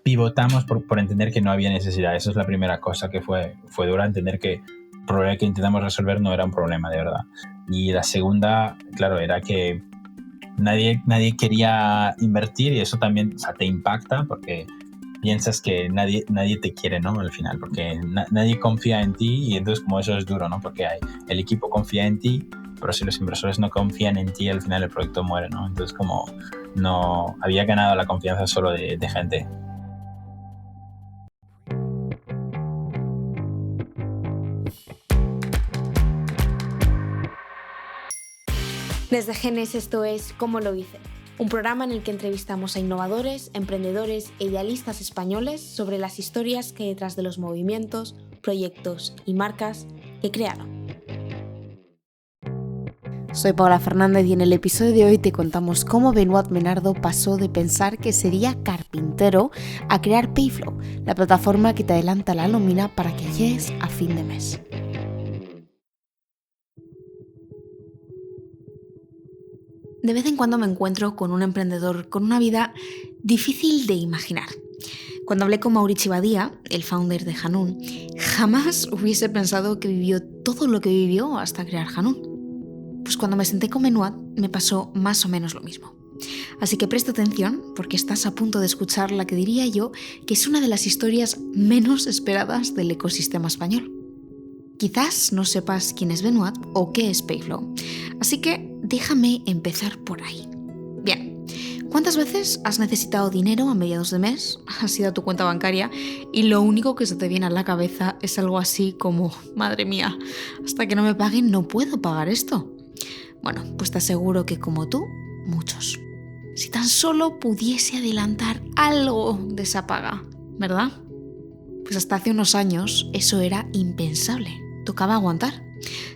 pivotamos por entender que no había necesidad. Esa es la primera cosa que fue dura, entender que el problema que intentamos resolver no era un problema de verdad. Y la segunda, claro, era que nadie quería invertir, y eso también, o sea, te impacta porque piensas que nadie te quiere, ¿no? Al final, porque nadie confía en ti, y entonces como eso es duro, ¿no? Porque el equipo confía en ti, pero si los inversores no confían en ti, al final el proyecto muere, ¿no? Entonces como no había ganado la confianza solo de gente. Desde Genes esto es Cómo lo hice, un programa en el que entrevistamos a innovadores, emprendedores e idealistas españoles sobre las historias que hay detrás de los movimientos, proyectos y marcas que crearon. Soy Paula Fernández y en el episodio de hoy te contamos cómo Benoit Menardo pasó de pensar que sería carpintero a crear Payflow, la plataforma que te adelanta la nómina para que llegues a fin de mes. De vez en cuando me encuentro con un emprendedor con una vida difícil de imaginar. Cuando hablé con Maurici Badia, el founder de Hanoun, jamás hubiese pensado que vivió todo lo que vivió hasta crear Hanoun. Pues cuando me senté con Benoit me pasó más o menos lo mismo. Así que presta atención porque estás a punto de escuchar la que diría yo que es una de las historias menos esperadas del ecosistema español. Quizás no sepas quién es Benoit o qué es Payflow, así que déjame empezar por ahí. Bien, ¿cuántas veces has necesitado dinero a mediados de mes? Has ido a tu cuenta bancaria y lo único que se te viene a la cabeza es algo así como, madre mía, hasta que no me paguen no puedo pagar esto. Bueno, pues te aseguro que como tú, muchos. Si tan solo pudiese adelantar algo de esa paga, ¿verdad? Pues hasta hace unos años eso era impensable. Tocaba aguantar.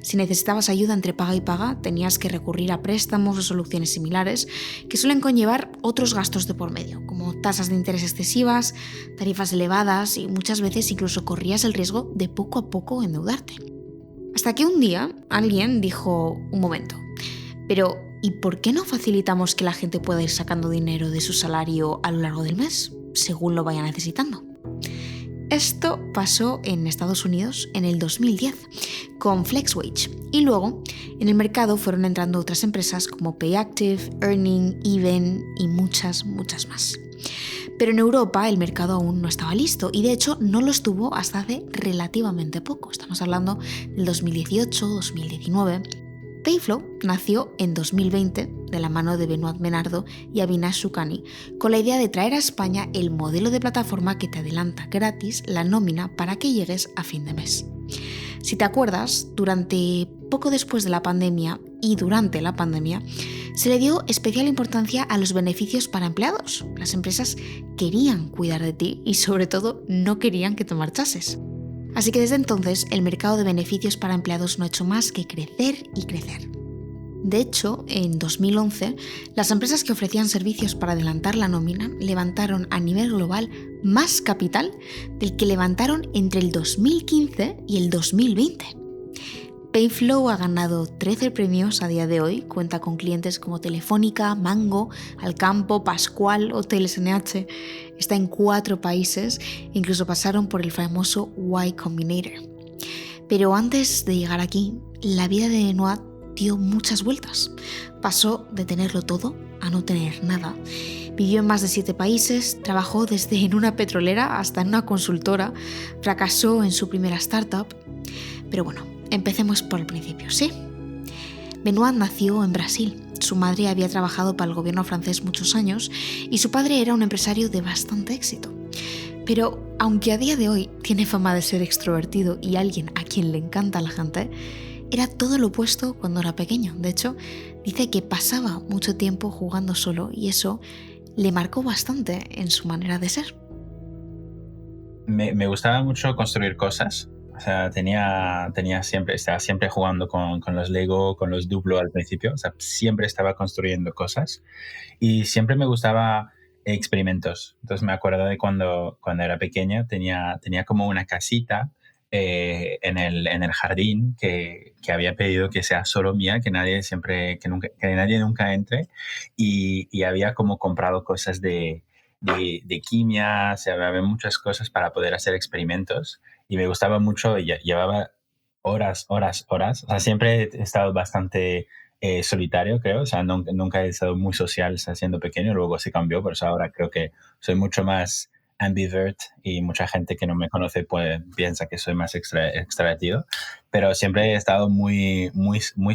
Si necesitabas ayuda entre paga y paga, tenías que recurrir a préstamos o soluciones similares que suelen conllevar otros gastos de por medio, como tasas de interés excesivas, tarifas elevadas y muchas veces incluso corrías el riesgo de poco a poco endeudarte. Hasta que un día alguien dijo, un momento, pero ¿y por qué no facilitamos que la gente pueda ir sacando dinero de su salario a lo largo del mes, según lo vaya necesitando? Esto pasó en Estados Unidos en el 2010 con FlexWage y luego en el mercado fueron entrando otras empresas como Payactiv, Earning, Even y muchas más. Pero en Europa el mercado aún no estaba listo y de hecho no lo estuvo hasta hace relativamente poco. Estamos hablando del 2018-2019. Payflow nació en 2020 de la mano de Benoit Menardo y Avinash Shukani con la idea de traer a España el modelo de plataforma que te adelanta gratis la nómina para que llegues a fin de mes. Si te acuerdas, poco después de la pandemia y durante la pandemia, se le dio especial importancia a los beneficios para empleados. Las empresas querían cuidar de ti y sobre todo no querían que te marchases. Así que desde entonces el mercado de beneficios para empleados no ha hecho más que crecer y crecer. De hecho, en 2011, las empresas que ofrecían servicios para adelantar la nómina levantaron a nivel global más capital del que levantaron entre el 2015 y el 2020. Payflow ha ganado 13 premios a día de hoy, cuenta con clientes como Telefónica, Mango, Alcampo, Pascual, Hoteles NH, está en 4 países, incluso pasaron por el famoso Y Combinator. Pero antes de llegar aquí, la vida de Benoit dio muchas vueltas. Pasó de tenerlo todo a no tener nada. Vivió en más de 7 países, trabajó desde en una petrolera hasta en una consultora, fracasó en su primera startup. Pero bueno, empecemos por el principio, ¿sí? Benoit nació en Brasil. Su madre había trabajado para el gobierno francés muchos años y su padre era un empresario de bastante éxito. Pero aunque a día de hoy tiene fama de ser extrovertido y alguien a quien le encanta la gente, era todo lo opuesto cuando era pequeño. De hecho, dice que pasaba mucho tiempo jugando solo y eso le marcó bastante en su manera de ser. Me gustaba mucho construir cosas. O sea, estaba siempre jugando con los Lego, con los Duplo al principio. O sea, siempre estaba construyendo cosas y siempre me gustaba experimentos. Entonces me acuerdo de cuando era pequeña, tenía como una casita en el jardín que había pedido que sea solo mía, que nadie nunca entre, y había como comprado cosas de química, o sea, había muchas cosas para poder hacer experimentos y me gustaba mucho y llevaba horas, horas, horas. O sea, siempre he estado bastante solitario, creo. O sea, nunca he estado muy social, o sea, siendo pequeño. Luego se cambió, por eso ahora creo que soy mucho más ambivert y mucha gente que no me conoce pues, piensa que soy más extrovertido. Pero siempre he estado muy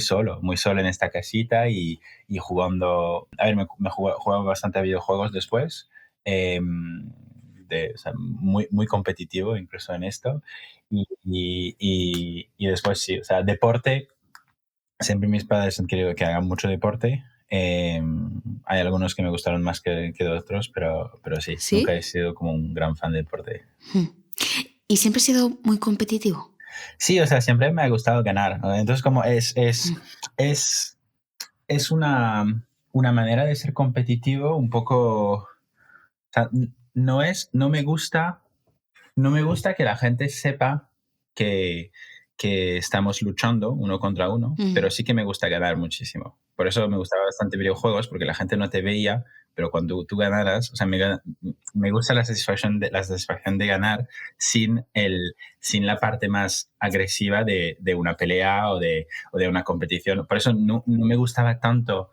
solo en esta casita y jugando. A ver, me jugaba bastante a videojuegos después. eh, o sea, muy competitivo incluso en esto. Y después sí, o sea, deporte, siempre mis padres han querido que haga mucho deporte. Hay algunos que me gustaron más que otros, pero sí, nunca he ¿Sí? sido como un gran fan de deporte. Hmm. ¿Y siempre has sido muy competitivo? Sí, o sea, siempre me ha gustado ganar, ¿no? Entonces, como es, es una manera de ser competitivo un poco. O sea, no me gusta que la gente sepa que, que estamos luchando uno contra uno, Mm, pero sí que me gusta ganar muchísimo. Por eso me gustaba bastante videojuegos, porque la gente no te veía, pero cuando tú ganaras, o sea, me gusta la satisfacción de ganar sin, sin la parte más agresiva de una pelea o de una competición. Por eso no me gustaba tanto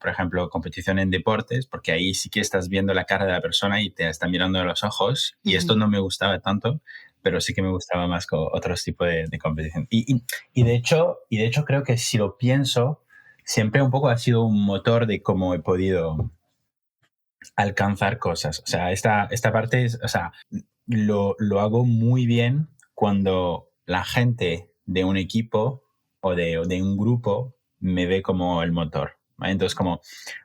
por ejemplo, competición en deportes, porque ahí sí que estás viendo la cara de la persona y te está mirando a los ojos, y esto ujú. no me gustaba tanto, pero sí que me gustaba más con otros tipos de competición. Y de hecho creo que si lo pienso, siempre un poco ha sido un motor de cómo he podido alcanzar cosas. O sea, esta parte es, o sea, lo hago muy bien cuando la gente de un equipo o de un grupo me ve como el motor, ¿vale? Entonces, como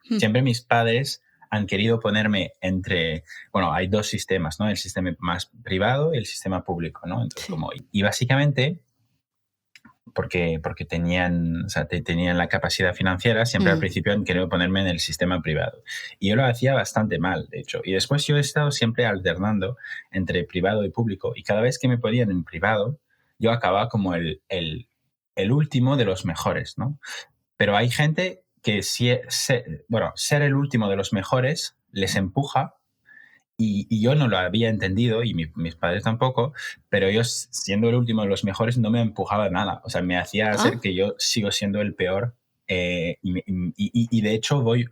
Mm, siempre mis padres han querido ponerme bueno, hay dos sistemas, ¿no? El sistema más privado y el sistema público, ¿no? Entonces, sí. y básicamente porque tenían, o sea, tenían la capacidad financiera, siempre al Mm, principio han querido ponerme en el sistema privado. Y yo lo hacía bastante mal, de hecho. Y después yo he estado siempre alternando entre privado y público. Y cada vez que me ponían en privado, yo acababa como el último de los mejores, ¿no? Pero hay gente que, bueno, ser el último de los mejores les empuja y yo no lo había entendido y mis padres tampoco, pero ellos, siendo el último de los mejores, no me empujaba nada. O sea, me hacía hacer Ah, que yo sigo siendo el peor y de hecho voy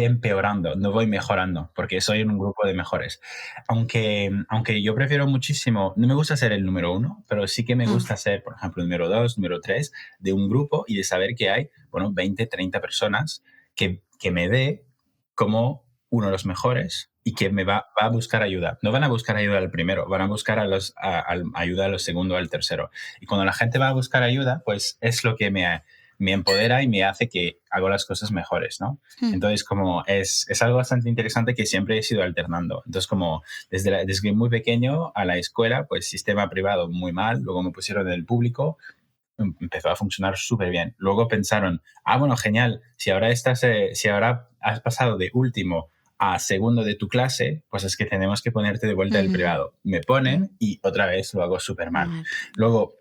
empeorando, no voy mejorando, porque soy en un grupo de mejores. Aunque yo prefiero muchísimo, no me gusta ser el número uno, pero sí que me ah, gusta ser, por ejemplo, el número dos, número tres de un grupo y de saber que hay, bueno, 20, 30 personas que me ve como uno de los mejores y que va a buscar ayuda. No van a buscar ayuda al primero, van a buscar ayuda a los segundo, al tercero. Y cuando la gente va a buscar ayuda, pues es lo que me empodera y me hace que hago las cosas mejores, ¿no? mm, Entonces, como es algo bastante interesante que siempre he sido alternando. Entonces, como desde muy pequeño a la escuela, pues sistema privado muy mal, luego me pusieron en el público, empezó a funcionar súper bien. Luego pensaron, bueno, genial, si ahora has pasado de último a segundo de tu clase, pues es que tenemos que ponerte de vuelta del ujú. privado. Me Claro. ponen y otra vez lo hago súper mal. Madre mía. Luego,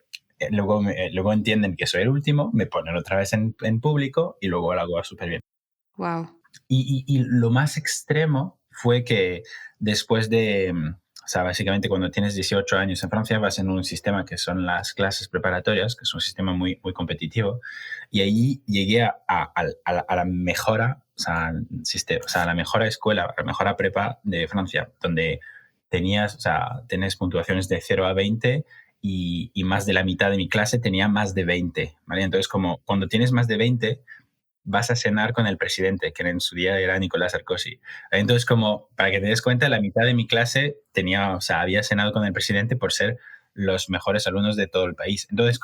luego entienden que soy el último, me ponen otra vez en público y luego lo hago súper bien. Wow. Y lo más extremo fue que después o sea, básicamente cuando tienes 18 años en Francia vas en un sistema que son las clases preparatorias, que es un sistema muy, muy competitivo, y ahí llegué a la mejora, o sea, a la mejor escuela, a la mejor prepa de Francia, donde tenés puntuaciones de 0 a 20 y más de la mitad de mi clase tenía más de 20, ¿vale? Entonces, como cuando tienes más de 20 vas a cenar con el presidente, que en su día era Nicolás Sarkozy. Entonces, como para que te des cuenta, la mitad de mi clase o sea, había cenado con el presidente por ser los mejores alumnos de todo el país. Entonces,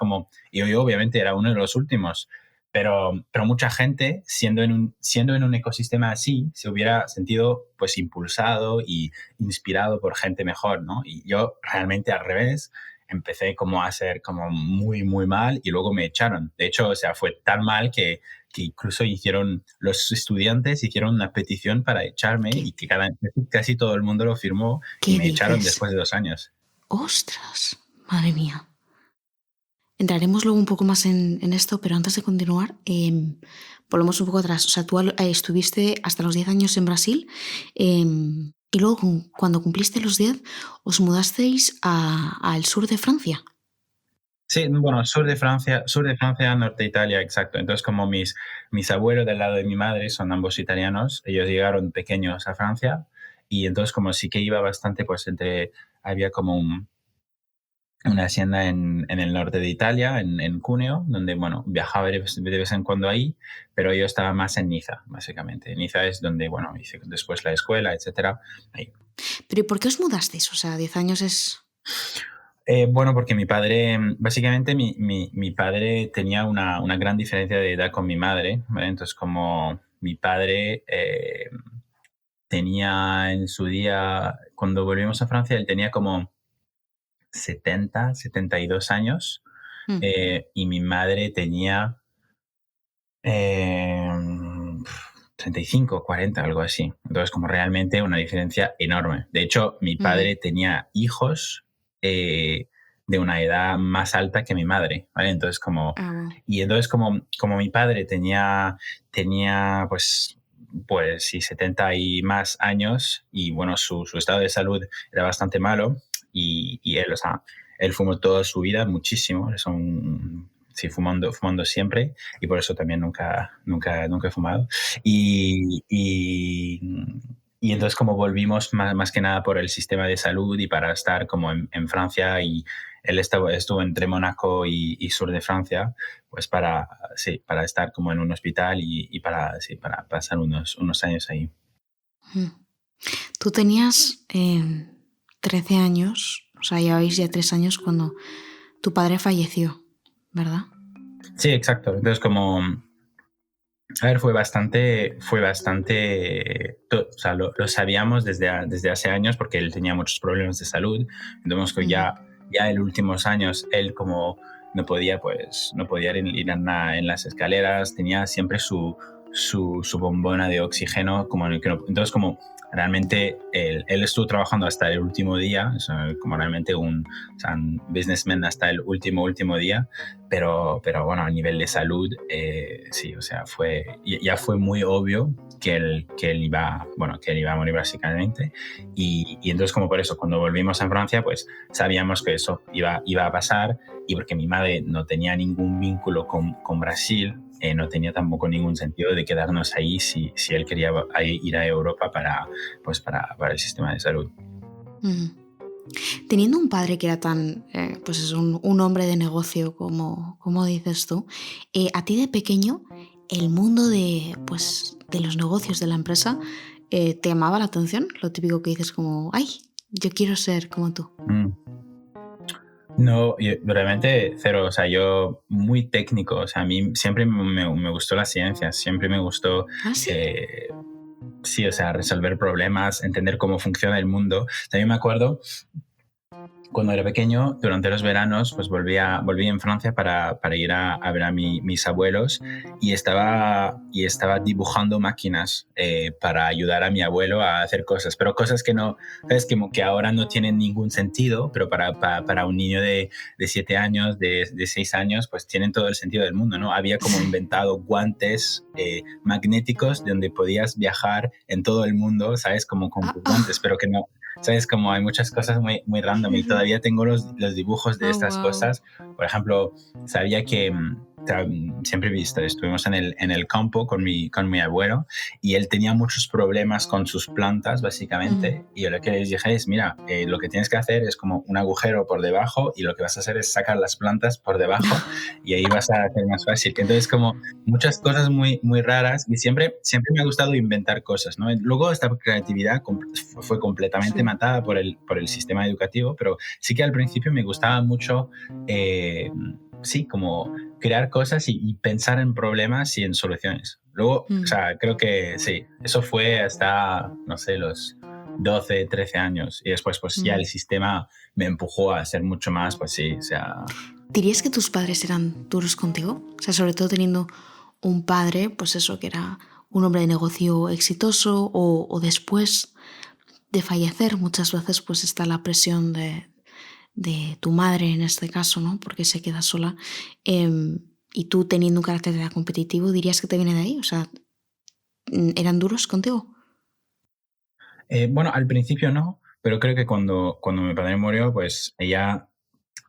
y yo obviamente era uno de los últimos, pero mucha gente, siendo en un ecosistema así, se hubiera sentido pues impulsado y inspirado por gente mejor, ¿no? Y yo realmente al revés, empecé como a ser como muy, muy mal y luego me echaron. De hecho, o sea, fue tan mal que incluso los estudiantes hicieron una petición para echarme ¿Qué, y que casi todo el mundo lo firmó y qué me echaron dices? después de 2 años. ¡Ostras! Madre mía. Entraremos luego un poco más en esto, pero antes de continuar, volvemos un poco atrás. O sea, tú estuviste hasta los 10 años en Brasil y luego cuando cumpliste los 10 os mudasteis al sur de Francia. Sí, bueno, sur de Francia, norte de Italia, exacto. Entonces, como mis abuelos del lado de mi madre son ambos italianos, ellos llegaron pequeños a Francia y entonces como sí que iba bastante, pues había como una hacienda en el norte de Italia, en Cuneo, donde, bueno, viajaba de vez en cuando ahí, pero yo estaba más en Niza, básicamente. Niza es donde, bueno, hice después la escuela, etcétera. Ahí. Pero ¿y por qué os mudasteis? O sea, 10 años es... Bueno, porque mi padre, básicamente mi padre tenía una gran diferencia de edad con mi madre, ¿vale? Entonces, como mi padre tenía en su día, cuando volvimos a Francia, él tenía como 72 años Mm, y mi madre tenía eh, 35, 40, algo así. Entonces, como realmente una diferencia enorme. De hecho, mi ujú. padre tenía hijos eh, de una edad más alta que mi madre, ¿vale? Entonces, Ah, wow. y entonces como mi padre tenía pues sí, 70 y más años y bueno, su estado de salud era bastante malo y él, o sea, él fumó toda su vida muchísimo, sí, fumando siempre y por eso también nunca he fumado. Y, y entonces como volvimos más que nada por el sistema de salud y para estar como en Francia y él estuvo entre Mónaco y sur de Francia, pues sí, para estar como en un hospital y sí, para pasar unos años ahí. Mm. Tú tenías 13 años, o sea, lleváis ya 3 años cuando tu padre falleció, ¿verdad? Sí, exacto. Entonces como a ver, o sea, lo sabíamos desde hace años porque él tenía muchos problemas de salud. Entonces, que Ujú. ya en los últimos años, él como no podía ir en las escaleras, tenía siempre su bombona de oxígeno, como en el que entonces como realmente él estuvo trabajando hasta el último día, o sea, como realmente o sea, un businessman hasta el último día, pero bueno, a nivel de salud, sí, o sea, ya fue muy obvio que él iba a morir básicamente. Y entonces, como por eso, cuando volvimos a Francia, pues sabíamos que eso iba a pasar y porque mi madre no tenía ningún vínculo con Brasil, no tenía tampoco ningún sentido de quedarnos ahí si él quería ir a Europa para el sistema de salud. Ujú. Teniendo un padre que era tan, pues es un hombre de negocio, como dices tú, a ti de pequeño, el mundo de los negocios de la empresa, ¿te llamaba la atención? Lo típico que dices como, ay, yo quiero ser como tú. Mm. No, realmente cero, o sea, yo muy técnico, o sea, a mí siempre me gustó la ciencia, siempre me gustó, ¿Ah, sí? eh, sí, o sea, resolver problemas, entender cómo funciona el mundo. También me acuerdo cuando era pequeño, durante los veranos, pues volví en Francia para ir a ver a mis abuelos y estaba dibujando máquinas para ayudar a mi abuelo a hacer cosas, pero cosas que no, sabes, que ahora no tienen ningún sentido, pero para un niño de 7 años, de 6 años, pues tienen todo el sentido del mundo, ¿no? Había como Sí. inventado guantes magnéticos donde podías viajar en todo el mundo, ¿sabes? Como con Ah, tus guantes, ah. pero que no, ¿sabes? Como hay muchas cosas muy, muy random y Ujú. todavía tengo los dibujos de Oh, estas wow. cosas. Por ejemplo, sabía que siempre he visto, estuvimos en el campo con mi abuelo y él tenía muchos problemas con sus plantas, Ujú. básicamente. Y yo lo que les dije es, mira, lo que tienes que hacer es como un agujero por debajo y lo que vas a hacer es sacar las plantas por debajo y ahí vas a hacer más fácil. Entonces, como muchas cosas muy, muy raras y siempre me ha gustado inventar cosas, ¿no? Luego esta creatividad fue completamente Sí. matada por el sistema educativo, pero sí que al principio me gustaba mucho, sí, como crear cosas y pensar en problemas y en soluciones. Luego, o Mm, sea, creo que sí, eso fue hasta, no sé, los 12, 13 años y después pues ya el mm. sistema me empujó a ser mucho más, pues sí, o sea, ¿Dirías que tus padres eran duros contigo? O sea, sobre todo teniendo un padre, pues eso, que era un hombre de negocio exitoso o después de fallecer, muchas veces pues está la presión de tu madre en este caso, ¿no? Porque se queda sola. Y tú teniendo un carácter tan competitivo, ¿dirías que te viene de ahí? O sea, ¿eran duros contigo? Bueno, al principio no, pero creo que cuando mi padre murió, pues ella,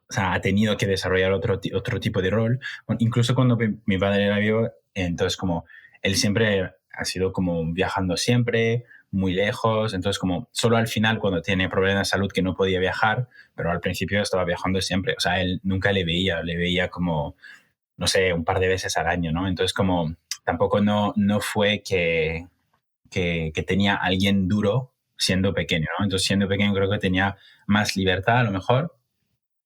o sea, ha tenido que desarrollar otro tipo de rol. Bueno, incluso cuando mi padre era vivo, entonces como él siempre ha sido como viajando siempre, muy lejos, entonces como solo al final cuando tiene problemas de salud que no podía viajar, pero al principio estaba viajando siempre, o sea, él nunca le veía como, no sé, un par de veces al año, ¿no? Entonces como tampoco no fue que tenía alguien duro siendo pequeño, ¿no? Entonces siendo pequeño creo que tenía más libertad a lo mejor,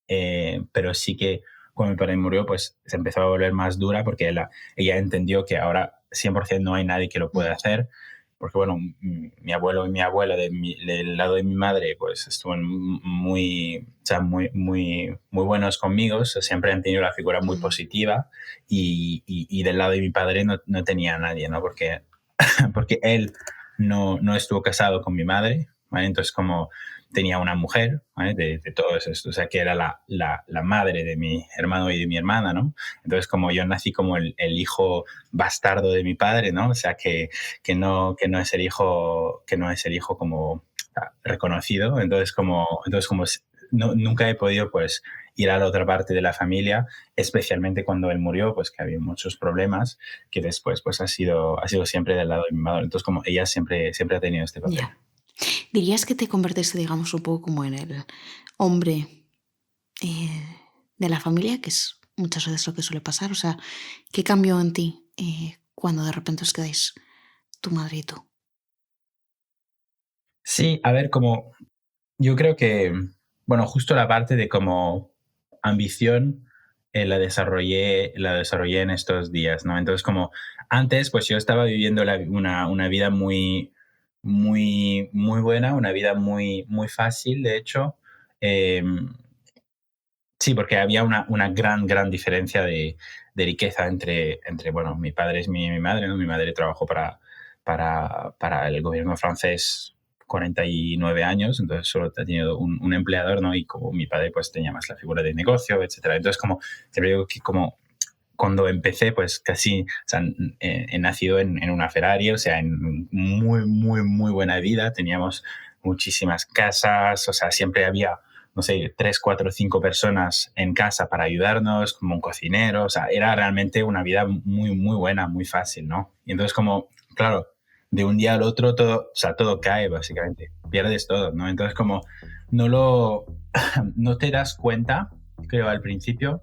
pero sí que cuando mi padre murió, pues se empezó a volver más dura porque ella entendió que ahora 100% no hay nadie que lo pueda Mm, hacer. Porque, bueno, mi abuelo y mi abuela del lado de mi madre, pues estuvieron muy, o sea, muy buenos conmigo. O sea, siempre han tenido la figura muy mm, positiva. Y del lado de mi padre no tenía a nadie, ¿no? Porque él no estuvo casado con mi madre, ¿vale? Entonces, como tenía una mujer, ¿vale? De todos estos, o sea, que era la madre de mi hermano y de mi hermana, ¿no? Entonces, como yo nací como el hijo bastardo de mi padre, ¿no? O sea, que no es el hijo, que no es el hijo como reconocido, entonces como nunca he podido, pues, ir a la otra parte de la familia, especialmente cuando él murió, pues que había muchos problemas, que después pues ha sido siempre del lado de mi madre. Entonces, como ella siempre ha tenido este papel. ya. ¿Dirías que te convertiste, digamos, un poco como en el hombre de la familia, que es muchas veces lo que suele pasar? O sea, ¿qué cambió en ti cuando de repente os quedáis tu madre y tú? Sí, a ver, como yo creo que, bueno, justo la parte de como ambición la desarrollé en estos días, ¿no? Entonces, como antes, pues yo estaba viviendo una vida muy buena, una vida muy fácil, de hecho. Em, Sí, porque había una gran diferencia de riqueza bueno, mi padre es mi madre, ¿no? Mi madre trabajó para el gobierno francés 49 años, entonces solo ha tenido un empleador, ¿no? Y como mi padre pues tenía más la figura de negocio, etcétera. Entonces, como te digo que como cuando empecé, pues casi, o sea, he nacido en una Ferrari, o sea, en muy buena vida, teníamos muchísimas casas, o sea, siempre había, no sé, 3, 4, 5 personas en casa para ayudarnos, como un cocinero, o sea, era realmente una vida muy buena, muy fácil, ¿no? Y entonces como, claro, de un día al otro todo, o sea, todo cae básicamente, pierdes todo, ¿no? Entonces como no lo, no te das cuenta, creo, al principio,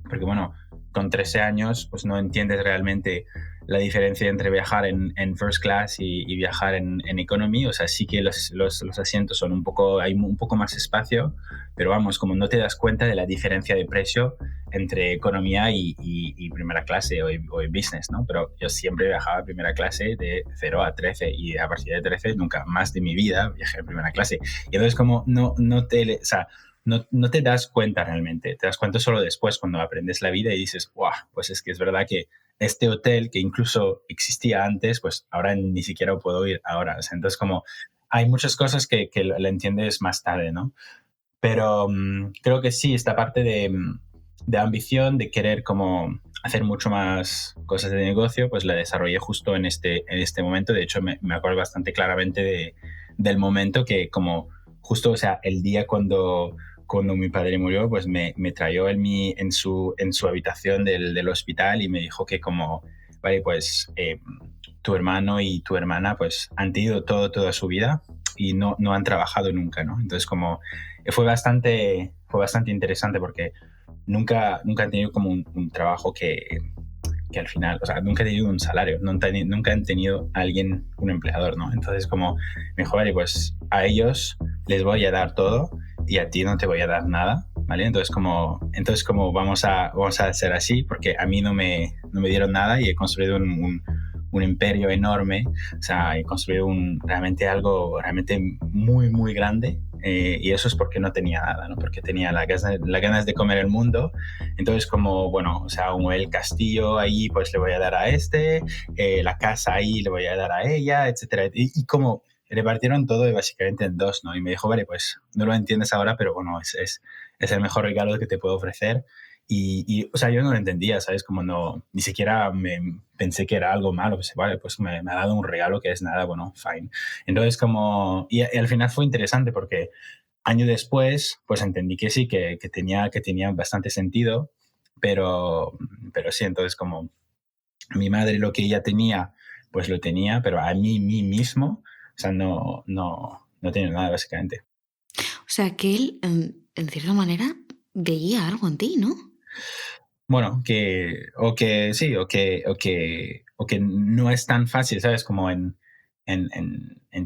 porque bueno, con 13 años pues no entiendes realmente la diferencia entre viajar en first class y viajar en economy. O sea, sí que los asientos son hay un poco más espacio, pero vamos, como no te das cuenta de la diferencia de precio entre economía y primera clase o business, ¿no? Pero yo siempre viajaba primera clase de 0 a 13 y a partir de 13 nunca más de mi vida viajé en primera clase. Y entonces como o sea, no te das cuenta realmente, te das cuenta solo después cuando aprendes la vida y dices, wow, pues es que es verdad que este hotel que incluso existía antes, pues ahora ni siquiera puedo ir ahora. O sea, entonces como hay muchas cosas que la entiendes más tarde, ¿no? Pero creo que sí, esta parte de ambición, de querer como hacer mucho más cosas de negocio, pues la desarrollé justo en este momento. De hecho, me acuerdo bastante claramente del momento que como justo, o sea, el día cuando mi padre murió, pues me trayó en su habitación del hospital y me dijo que como, vale, pues tu hermano y tu hermana pues han tenido toda su vida y no han trabajado nunca, ¿no? Entonces como fue bastante interesante porque nunca han tenido como un trabajo que al final, o sea, nunca han tenido un salario, nunca han tenido a alguien, un empleador, ¿no? Entonces como me dijo, vale, pues a ellos les voy a dar todo y a ti no te voy a dar nada, ¿vale? Entonces como vamos a hacer así porque a mí no me dieron nada y he construido un imperio enorme, o sea, he construido realmente algo realmente muy grande, y eso es porque no tenía nada, ¿no? Porque tenía las ganas de comer el mundo. Entonces, como, bueno, o sea, el castillo ahí, pues le voy a dar a la casa ahí le voy a dar a ella, etcétera. Y como repartieron todo básicamente en dos, ¿no? Y me dijo, vale, pues no lo entiendes ahora, pero bueno, es el mejor regalo que te puedo ofrecer. O sea, yo no lo entendía, ¿sabes? Como no, ni siquiera me pensé que era algo malo, pues vale, pues me ha dado un regalo que es nada, bueno, fine. Entonces, y al final fue interesante porque año después, pues entendí que sí, que tenía bastante sentido, pero, pero sí, entonces como mi madre lo que ella tenía, pues lo tenía, pero mí mismo, o sea, no tenía nada, básicamente. O sea, que él, en cierta manera, veía algo en ti, ¿no? Bueno, o que sí, o que no es tan fácil, ¿sabes? Como en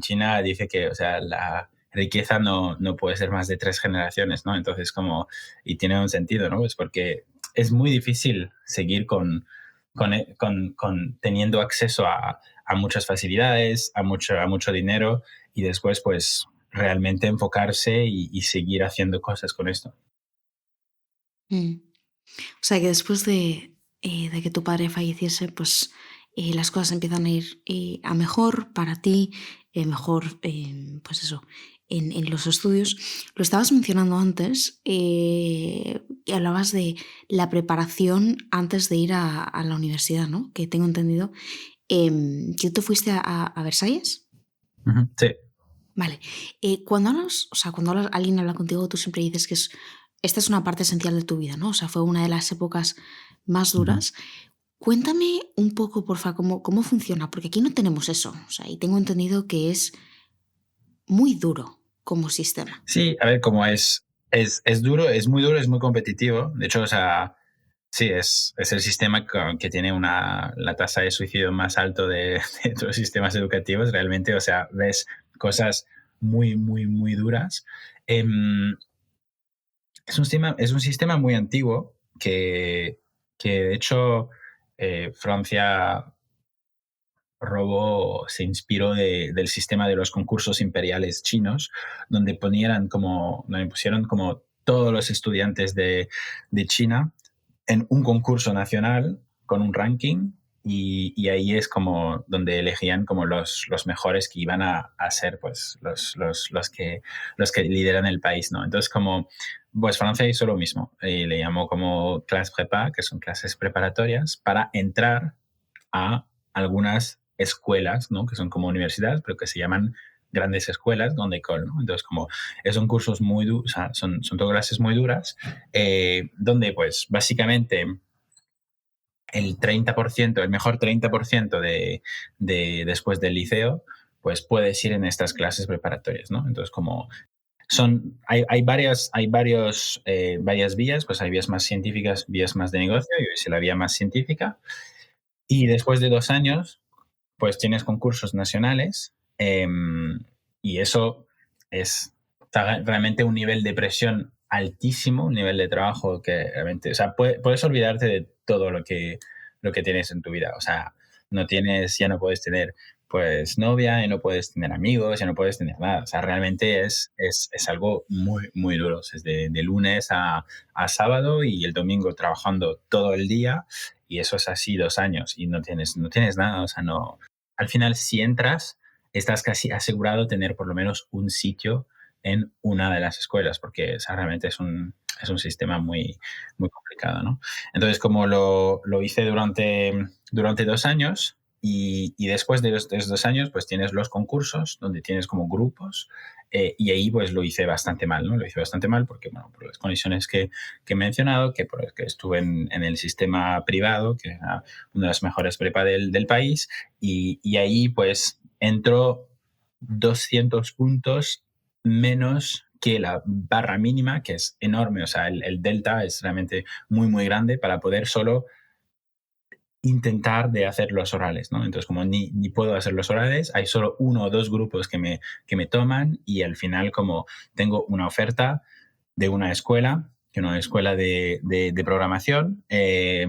China dice que, o sea, la riqueza no puede ser más de 3 generaciones, ¿no? Entonces, y tiene un sentido, ¿no? Pues porque es muy difícil seguir con teniendo acceso a muchas facilidades, a mucho dinero y después, pues, realmente enfocarse y seguir haciendo cosas con esto. Mm. O sea, que después de que tu padre falleciese, pues las cosas empiezan a ir a mejor para ti, mejor, pues eso, en los estudios. Lo estabas mencionando antes, y hablabas de la preparación antes de ir a la universidad, ¿no? Que tengo entendido. ¿Que tú fuiste a Versalles? Ujú, sí. Vale. Cuando hablas, o sea, cuando alguien habla contigo, tú siempre dices que esta es una parte esencial de tu vida, ¿no? O sea, fue una de las épocas más Ujú. duras. Cuéntame un poco, porfa, cómo funciona, porque aquí no tenemos eso. O sea, y tengo entendido que es muy duro como sistema. Sí, a ver, como es duro, es muy duro, es muy competitivo. De hecho, o sea, sí, es el sistema que tiene la tasa de suicidio más alto de todos los sistemas educativos. Realmente, o sea, ves cosas muy, muy, muy duras. Em, es un sistema muy antiguo que de hecho, Francia se inspiró del sistema de los concursos imperiales chinos, donde pusieron como todos los estudiantes de China en un concurso nacional con un ranking y ahí es como donde elegían como los mejores que iban a ser pues los que lideran el país, ¿no? Entonces pues Francia hizo lo mismo y le llamó como clase prépa, que son clases preparatorias, para entrar a algunas escuelas, ¿no? Que son como universidades, pero que se llaman grandes escuelas donde ¿no? Entonces, son cursos muy duros, o sea, son todas clases muy duras, donde pues básicamente el mejor 30% después del liceo, pues puedes ir en estas clases preparatorias, ¿no? Entonces, varias vías, pues hay vías más científicas, vías más de negocio, y es la vía más científica. Y después de 2 años, pues tienes concursos nacionales, y eso está realmente un nivel de presión altísimo, un nivel de trabajo que realmente, o sea, puedes olvidarte de todo lo que tienes en tu vida. O sea, ya no puedes tener pues novia, ya no puedes tener amigos, ya no puedes tener nada. O sea, realmente es algo muy, muy duro. Es de lunes a sábado y el domingo trabajando todo el día y eso es así 2 años y no tienes nada. O sea, no, al final, si entras, estás casi asegurado tener por lo menos un sitio en una de las escuelas, porque o sea, realmente es un sistema muy, muy complicado, ¿no? Entonces, como lo hice durante 2 años y después de los 2 años, pues tienes los concursos donde tienes como grupos, y ahí pues lo hice bastante mal, ¿no? Lo hice bastante mal porque, bueno, por las condiciones que he mencionado, que estuve en el sistema privado, que era una de las mejores prepa del país, y ahí pues entró 200 puntos menos que la barra mínima, que es enorme, o sea, el delta es realmente muy, muy grande para poder solo intentar de hacer los orales, ¿no? Entonces, como ni puedo hacer los orales, hay solo uno o dos grupos que me toman y al final como tengo una oferta de una escuela, que una escuela de programación, en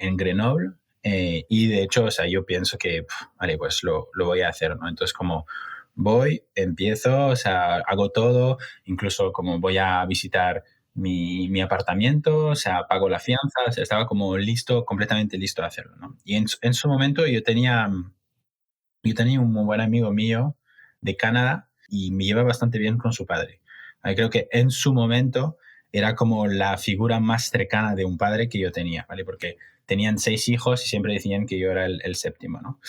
Grenoble, y de hecho, o sea, yo pienso que, vale, pues lo voy a hacer, ¿no? Entonces, como voy, empiezo, o sea, hago todo, incluso como voy a visitar mi apartamento, o sea, pago la fianza, o sea, estaba como listo, completamente listo a hacerlo, ¿no? Y en su momento yo tenía Yo tenía un muy buen amigo mío de Canadá y me lleva bastante bien con su padre. Creo que en su momento era como la figura más cercana de un padre que yo tenía, ¿vale? Porque tenían 6 hijos y siempre decían que yo era el séptimo, ¿no?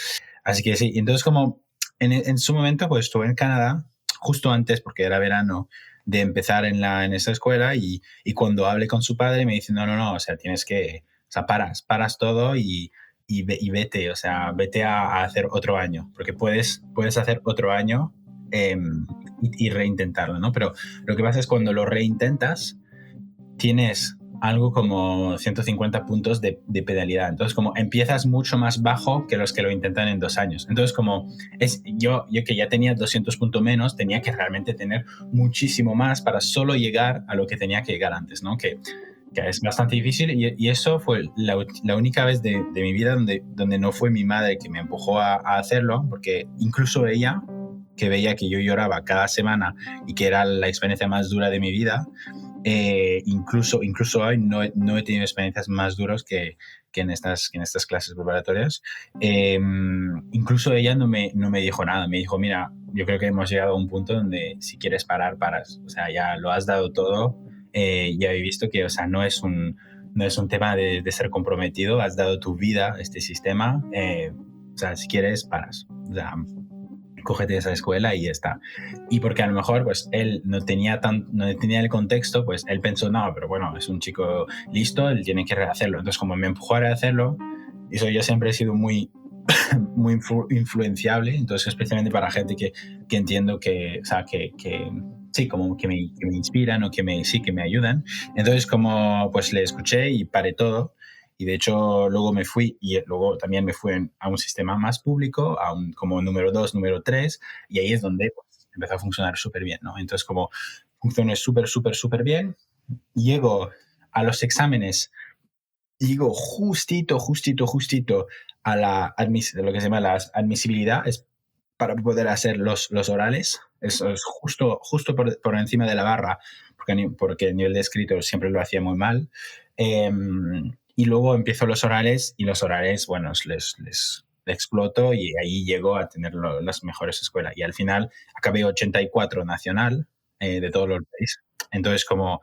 Así que sí, entonces como en su momento pues estuve en Canadá justo antes, porque era verano, de empezar en esa escuela y cuando hablé con su padre me dice, no, no, no, o sea, tienes que, o sea, paras todo y vete, o sea, vete a hacer otro año, porque puedes hacer otro año eh, y reintentarlo, ¿no? Pero lo que pasa es cuando lo reintentas, tienes algo como 150 puntos de penalidad. Entonces, como empiezas mucho más bajo que los que lo intentan en 2 años. Entonces, como yo que ya tenía 200 puntos menos, tenía que realmente tener muchísimo más para solo llegar a lo que tenía que llegar antes, ¿no? Que es bastante difícil y eso fue la única vez de mi vida donde no fue mi madre que me empujó a hacerlo, porque incluso ella, que veía que yo lloraba cada semana y que era la experiencia más dura de mi vida, incluso hoy no he tenido experiencias más duras que en estas clases preparatorias. Incluso ella no me dijo nada, me dijo, mira, yo creo que hemos llegado a un punto donde si quieres parar, paras. O sea, ya lo has dado todo, ya he visto que, o sea, no es un tema de ser comprometido, has dado tu vida a este sistema, o sea, si quieres, paras. O sea, cógete esa escuela y ya está. Y porque a lo mejor pues él no tenía el contexto, pues él pensó, no, pero bueno, es un chico listo, él tiene que rehacerlo. Entonces como me empujó a rehacerlo, eso yo siempre he sido muy influenciable, entonces especialmente para gente que entiendo que, o sea, que sí, como que me inspiran o sí, que me ayudan. Entonces como pues le escuché y paré todo y de hecho luego me fui y luego también me fui a un sistema más público, como número 2 número 3 y ahí es donde pues, empezó a funcionar súper bien, ¿no? Entonces como funcionó súper bien, llego a los exámenes, llego justito a lo que se llama la admisibilidad, es para poder hacer los orales, eso es justo por encima de la barra, porque el nivel de escrito siempre lo hacía muy mal. Eh, y luego empiezo los orales y los orales, bueno, les exploto y ahí llego a tener las mejores escuelas. Y al final acabé 84 nacional de todos los países. Entonces, como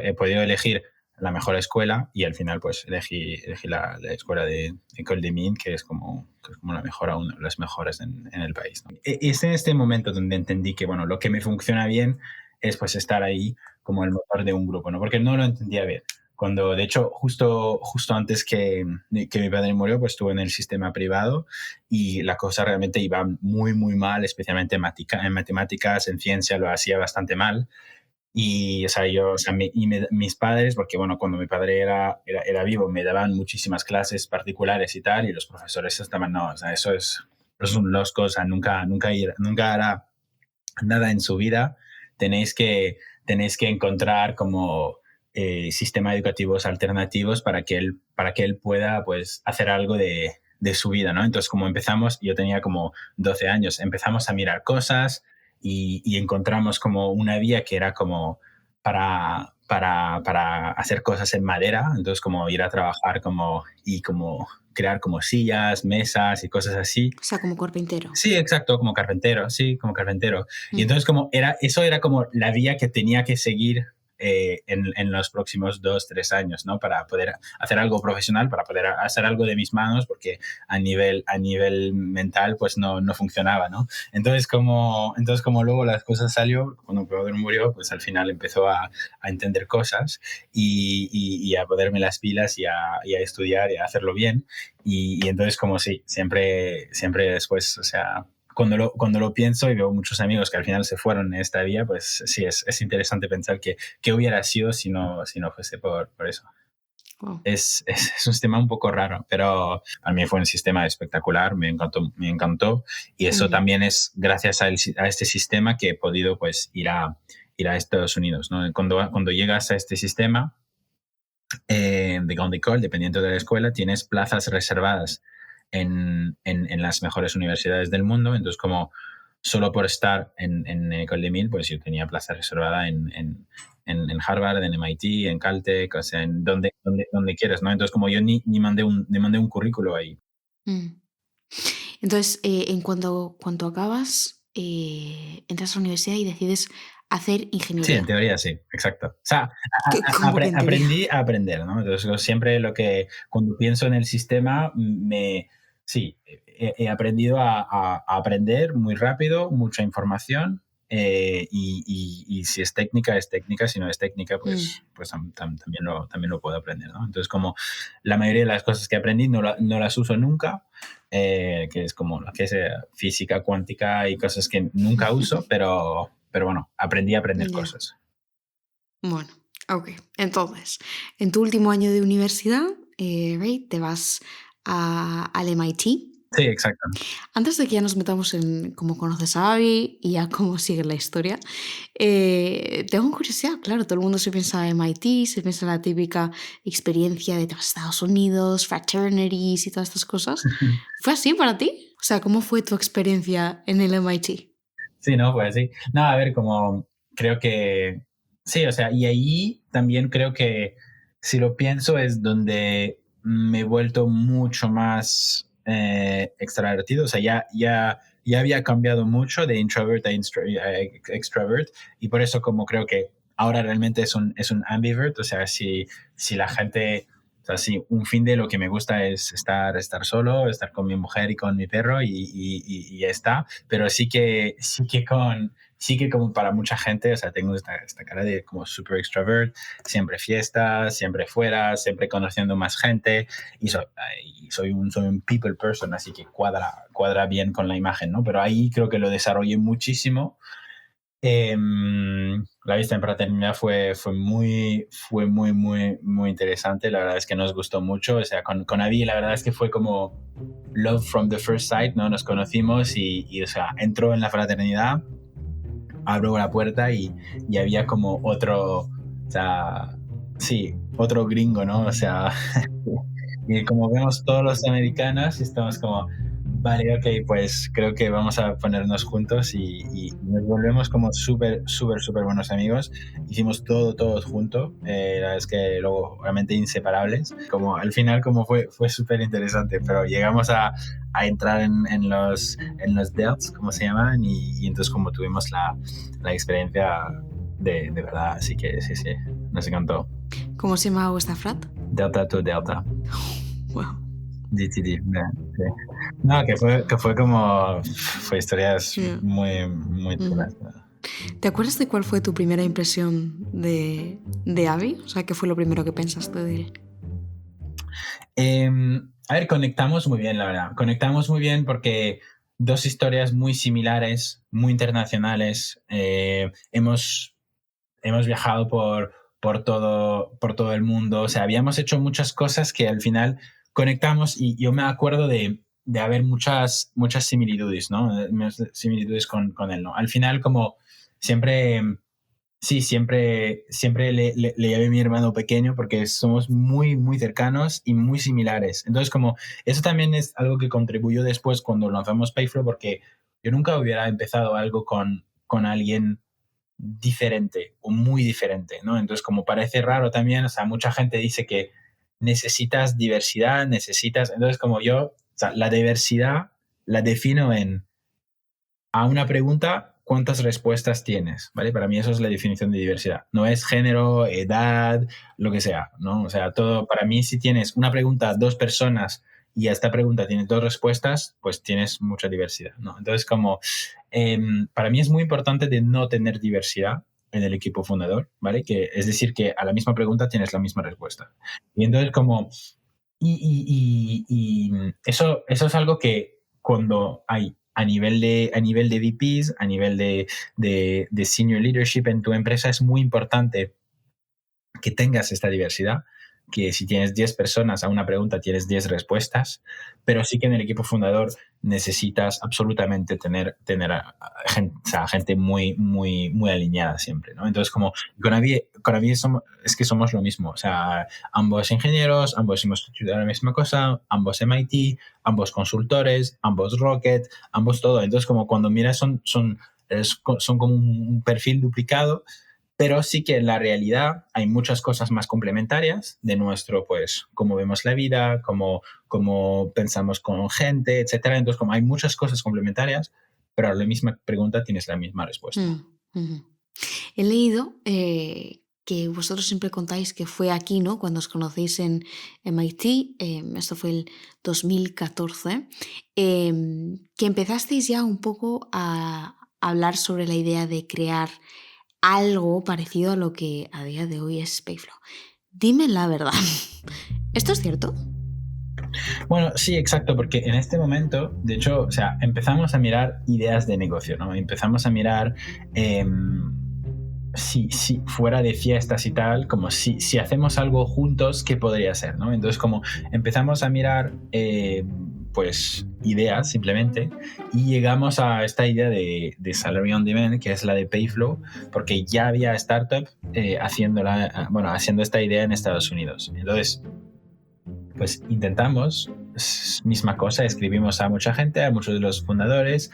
he podido elegir la mejor escuela y al final pues elegí la escuela de École des Mines, que es como la mejor, una de las mejores en el país, ¿no? Es en este momento donde entendí que, bueno, lo que me funciona bien es pues estar ahí como el motor de un grupo, ¿no? Porque no lo entendía bien. Cuando, de hecho, justo antes que mi padre murió, pues estuve en el sistema privado y la cosa realmente iba muy mal, especialmente en matemáticas, en ciencia lo hacía bastante mal. Y, o sea, mis padres, porque bueno, cuando mi padre era vivo, me daban muchísimas clases particulares y tal, y los profesores estaban, no, o sea, eso es un losco, o sea, nunca hará nada en su vida. Tenéis que, tenéis que encontrar como sistemas educativos alternativos para que él pueda, pues, hacer algo de su vida, ¿no? Entonces, como empezamos, yo tenía como 12 años, empezamos a mirar cosas y encontramos como una vía que era como para hacer cosas en madera, entonces como ir a trabajar como crear como sillas, mesas y cosas así. O sea, como carpintero. Sí, exacto, como carpintero, sí, como carpintero. Y Mm. entonces eso era como la vía que tenía que seguir en los próximos 2, 3 años, ¿no? Para poder hacer algo profesional, para poder hacer algo de mis manos, porque a nivel mental pues no funcionaba, ¿no? Entonces como luego las cosas salió, cuando mi padre murió, pues al final empezó a entender cosas y a ponerme las pilas y a estudiar y a hacerlo bien. Y entonces como sí, siempre después, o sea, cuando lo pienso y veo muchos amigos que al final se fueron en esta vía, pues sí, es interesante pensar que hubiera sido si no fuese por eso. Wow. Es un sistema un poco raro, pero a mí fue un sistema espectacular, me encantó. Y eso Ujú. también es gracias a este sistema que he podido pues ir a Estados Unidos, ¿no? Cuando llegas a este sistema, de Grande École, dependiendo de la escuela, tienes plazas reservadas en las mejores universidades del mundo. Entonces, como solo por estar en École de Mines, pues yo tenía plaza reservada en Harvard, en MIT, en Caltech, o sea, en donde quieras, ¿no? Entonces, como yo ni mandé un currículo ahí. Mm. Entonces, cuando acabas, entras a la universidad y decides hacer Sí, en ingeniería. teoría sí, exacto. O sea, ¿Cómo que en teoría? aprendí a aprender, ¿no? Entonces, yo siempre cuando pienso en el sistema, sí, he aprendido a aprender muy rápido, mucha información, y si es técnica, si no es técnica, Mm, pues también lo puedo aprender, ¿no? Entonces, como la mayoría de las cosas que aprendí no las uso nunca, que es como lo que es física cuántica y cosas que nunca uso, pero bueno, aprendí a aprender ya. cosas. Bueno, ok. Entonces, en tu último año de universidad, right, te vas al MIT. Sí, exacto. Antes de que ya nos metamos en cómo conoces a Abby y a cómo sigue la historia, tengo curiosidad, claro, todo el mundo se piensa en MIT, se piensa en la típica experiencia de te vas a Estados Unidos, fraternities y todas estas cosas. ¿Fue así para ti? O sea, ¿cómo fue tu experiencia en el MIT? Sí, no, pues sí. No, a ver, como creo que sí, o sea, y ahí también creo que si lo pienso es donde me he vuelto mucho más extravertido, o sea, ya había cambiado mucho de introvert a extrovert y por eso como creo que ahora realmente es un ambivert, o sea, si la gente, o sea, si un fin de lo que me gusta es estar solo, estar con mi mujer y con mi perro y ya está, pero sí que como para mucha gente, o sea, tengo esta cara de como super extrovert, siempre fiestas, siempre fuera, siempre conociendo más gente soy un people person, así que cuadra bien con la imagen, ¿no? Pero ahí creo que lo desarrollé muchísimo. La vista en fraternidad fue muy interesante. La verdad es que nos gustó mucho. O sea, con Avi, la verdad es que fue como love from the first sight, ¿no? Nos conocimos o sea, entró en la fraternidad, abro la puerta y había como otro, o sea, sí, otro gringo, ¿no? O sea, y como vemos todos los americanos, estamos como, vale, ok, pues creo que vamos a ponernos juntos y nos volvemos como súper buenos amigos. Hicimos todo, todos juntos. La verdad es que luego, obviamente, inseparables. Como al final, como fue súper interesante, pero llegamos a entrar en los delts, como se llaman, y entonces como tuvimos la experiencia de verdad. Así que sí, nos encantó. ¿Cómo se llama vuestra frat? Delta to Delta. Wow. DTD, sí. No, fue historias Yeah. muy Ujú. chulas. ¿Te acuerdas de cuál fue tu primera impresión de Abby? O sea, ¿qué fue lo primero que pensaste de él? A ver, conectamos muy bien, la verdad. Conectamos muy bien porque dos historias muy similares, muy internacionales. Hemos viajado por todo el mundo. O sea, habíamos hecho muchas cosas que al final conectamos y yo me acuerdo de haber muchas similitudes, ¿no? Similitudes con él, ¿no? Al final, como siempre, sí, siempre le llamé a mi hermano pequeño porque somos muy cercanos y muy similares. Entonces, como eso también es algo que contribuyó después cuando lanzamos Payflow porque yo nunca hubiera empezado algo con alguien diferente o muy diferente, ¿no? Entonces, como parece raro también, o sea, mucha gente dice que necesitas diversidad, entonces como yo, o sea, la diversidad la defino a una pregunta, ¿cuántas respuestas tienes? ¿Vale? Para mí eso es la definición de diversidad. No es género, edad, lo que sea, ¿no? O sea, todo, para mí si tienes una pregunta, dos personas y a esta pregunta tienes dos respuestas, pues tienes mucha diversidad, ¿no? Entonces, como para mí es muy importante de no tener diversidad en el equipo fundador, ¿vale? Que es decir, que a la misma pregunta tienes la misma respuesta. Y entonces, como, eso es algo que cuando hay a nivel de VPs, a nivel de senior leadership en tu empresa, es muy importante que tengas esta diversidad, que si tienes 10 personas a una pregunta tienes 10 respuestas, pero sí que en el equipo fundador necesitas absolutamente tener gente, o sea, gente muy alineada siempre, ¿no? Entonces, como con Avi es que somos lo mismo, o sea, ambos ingenieros, ambos hemos estudiado la misma cosa, ambos MIT, ambos consultores, ambos Rocket, ambos todo. Entonces, como cuando miras son como un perfil duplicado Pero sí que en la realidad hay muchas cosas más complementarias de nuestro, pues, cómo vemos la vida, cómo pensamos con gente, etcétera. Entonces, como hay muchas cosas complementarias, pero a la misma pregunta tienes la misma respuesta. Mm, ujú. He leído que vosotros siempre contáis que fue aquí, ¿no? Cuando os conocéis en MIT, esto fue el 2014, que empezasteis ya un poco a hablar sobre la idea de crear algo parecido a lo que a día de hoy es Payflow. Dime la verdad. ¿Esto es cierto? Bueno, sí, exacto, porque en este momento, de hecho, o sea, empezamos a mirar ideas de negocio, ¿no? Empezamos a mirar si fuera de fiestas y tal, como si hacemos algo juntos, ¿qué podría ser, no? Entonces, como empezamos a mirar, pues, ideas simplemente, y llegamos a esta idea de Salary on Demand, que es la de Payflow, porque ya había startup haciendo esta idea en Estados Unidos. Entonces, pues intentamos, misma cosa, escribimos a mucha gente, a muchos de los fundadores,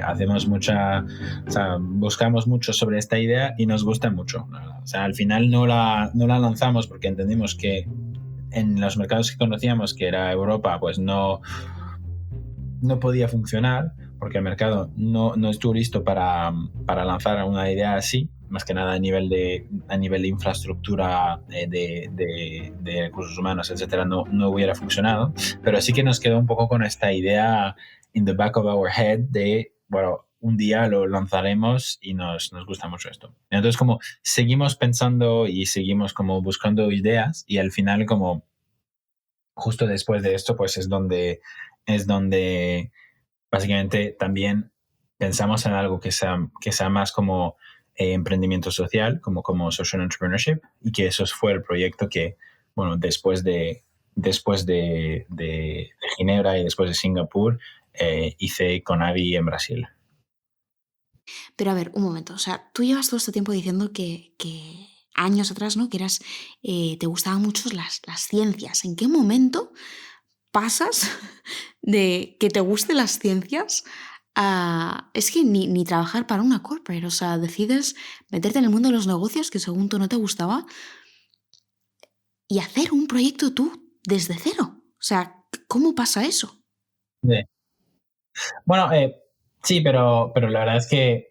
hacemos o sea, buscamos mucho sobre esta idea y nos gusta mucho. O sea, al final no la lanzamos porque entendimos que en los mercados que conocíamos, que era Europa, pues no podía funcionar porque el mercado no estuvo listo para lanzar una idea así, más que nada a nivel de infraestructura de recursos humanos, etcétera, no hubiera funcionado. Pero sí que nos quedó un poco con esta idea in the back of our head de, bueno, un día lo lanzaremos y nos gusta mucho esto. Entonces, como seguimos pensando y seguimos como buscando ideas y al final como justo después de esto, pues es donde básicamente también pensamos en algo que sea más como emprendimiento social, como social entrepreneurship, y que eso fue el proyecto que, bueno, después de Ginebra y después de Singapur, hice con Avi en Brasil. Pero a ver, un momento. O sea, tú llevas todo este tiempo diciendo que años atrás, ¿no? Que te gustaban mucho las ciencias. ¿En qué momento pasas de que te gusten las ciencias a... Es que ni trabajar para una corporate, o sea, decides meterte en el mundo de los negocios que según tú no te gustaba y hacer un proyecto tú desde cero. O sea, ¿cómo pasa eso? Sí. Bueno, sí, pero la verdad es que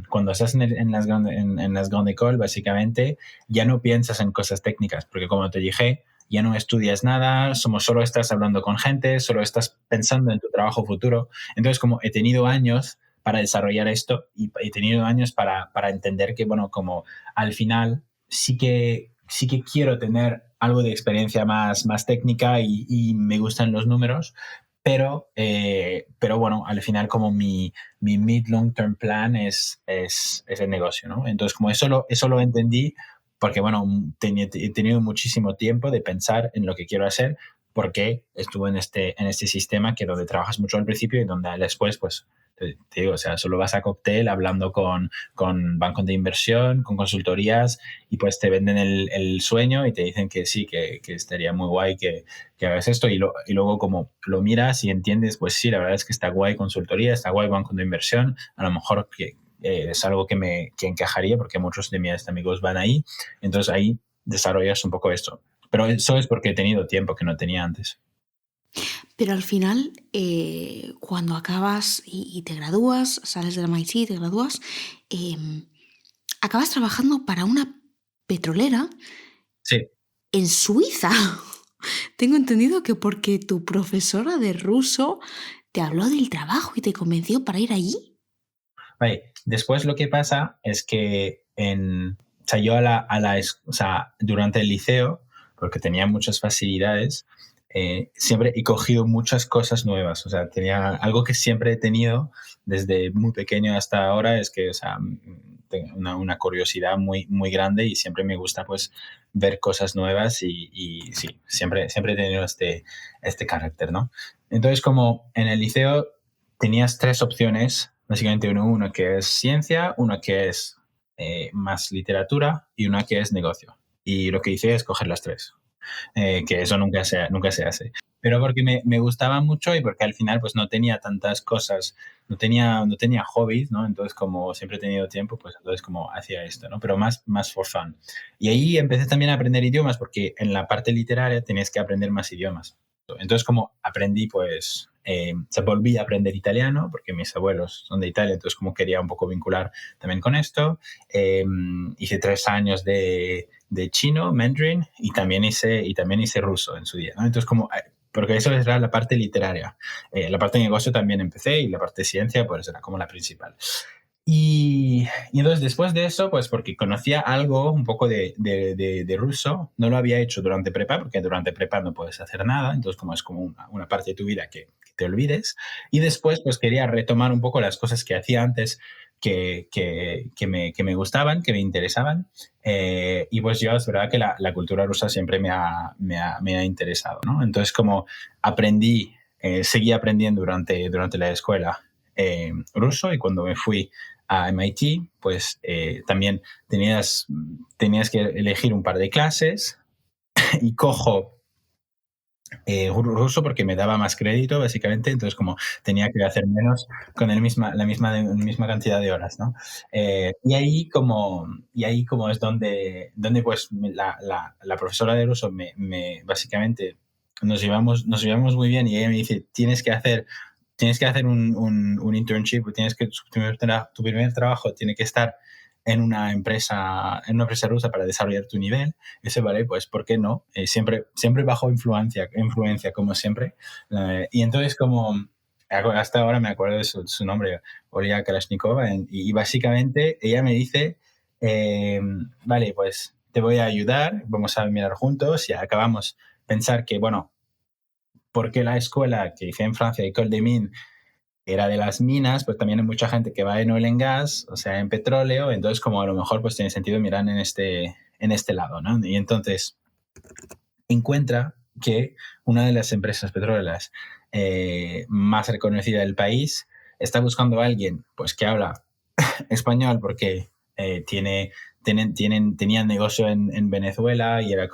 cuando estás en las grandes écoles, básicamente ya no piensas en cosas técnicas, porque como te dije, ya no estudias nada, solo estás hablando con gente, solo estás pensando en tu trabajo futuro. Entonces, como he tenido años para desarrollar esto y he tenido años para entender que, bueno, como al final sí que quiero tener algo de experiencia más técnica y me gustan los números, pero bueno, al final como mi mid-long term plan es el negocio, ¿no? Entonces, como eso lo entendí porque, bueno, he tenido muchísimo tiempo de pensar en lo que quiero hacer porque estuve en este sistema que donde trabajas mucho al principio y donde después, pues, te digo, o sea, solo vas a cóctel hablando con bancos de inversión, con consultorías y pues te venden el sueño y te dicen que sí, que estaría muy guay que hagas esto y luego como lo miras y entiendes, pues sí, la verdad es que está guay consultoría, está guay banco de inversión, a lo mejor que es algo que encajaría porque muchos de mis amigos van ahí, entonces ahí desarrollas un poco esto. Pero eso es porque he tenido tiempo que no tenía antes. Pero al final, cuando acabas y te gradúas, sales del MIT, te gradúas, em, acabas trabajando para una petrolera Sí. en Suiza. Tengo entendido que porque tu profesora de ruso te habló del trabajo y te convenció para ir allí. Vale. Después lo que pasa es que o sea, yo o sea, durante el liceo, porque tenía muchas facilidades, siempre he cogido muchas cosas nuevas. O sea, tenía algo que siempre he tenido desde muy pequeño hasta ahora, es que, o sea, tengo una curiosidad muy, muy grande y siempre me gusta, pues, ver cosas nuevas y sí, siempre he tenido este carácter, ¿no? Entonces, como en el liceo tenías tres opciones, básicamente una que es ciencia, una que es más literatura y una que es negocio. Y lo que hice es coger las tres, que eso nunca se hace. pero porque me gustaba mucho y porque al final pues no tenía tantas cosas, no tenía hobbies, ¿no? Entonces como siempre he tenido tiempo, pues entonces como hacía esto, ¿no? Pero más for fun. Y ahí empecé también a aprender idiomas porque en la parte literaria tenías que aprender más idiomas. Entonces como aprendí pues, se volví a aprender italiano porque mis abuelos son de Italia, entonces como quería un poco vincular también con esto. Eh, Hice 3 años de chino, mandarin, y también hice ruso en su día, ¿no? Entonces como porque eso era la parte literaria. La parte de negocio también empecé y la parte de ciencia pues era como la principal. Y entonces después de eso, pues porque conocía algo un poco de ruso, no lo había hecho durante prepa, porque durante prepa no puedes hacer nada, entonces como es como una parte de tu vida que te olvides. Y después pues quería retomar un poco las cosas que hacía antes que me gustaban, que me interesaban. Y pues yo es verdad que la cultura rusa siempre me ha interesado, ¿no? Entonces como seguí aprendiendo durante la escuela ruso y cuando me fui a MIT, pues también tenías que elegir un par de clases y cojo ruso porque me daba más crédito, básicamente, entonces como tenía que hacer menos con la misma cantidad de horas, ¿no? Y ahí como es donde pues la profesora de ruso básicamente nos llevamos muy bien y ella me dice, tienes que hacer un internship, tu primer trabajo tiene que estar en una empresa rusa para desarrollar tu nivel. Ese vale, pues, ¿por qué no? Siempre bajo influencia, como siempre. Y entonces, como hasta ahora me acuerdo de su nombre, Olia Kalashnikova, y básicamente ella me dice, vale, pues te voy a ayudar, vamos a mirar juntos y acabamos pensar que, bueno, porque la escuela que hice en Francia, École des Mines, era de las minas, pues también hay mucha gente que va en oil and gas, o sea, en petróleo, entonces como a lo mejor pues tiene sentido mirar en este lado, ¿no? Y entonces encuentra que una de las empresas petroleras más reconocida del país está buscando a alguien pues que habla español porque tenían negocio en Venezuela y era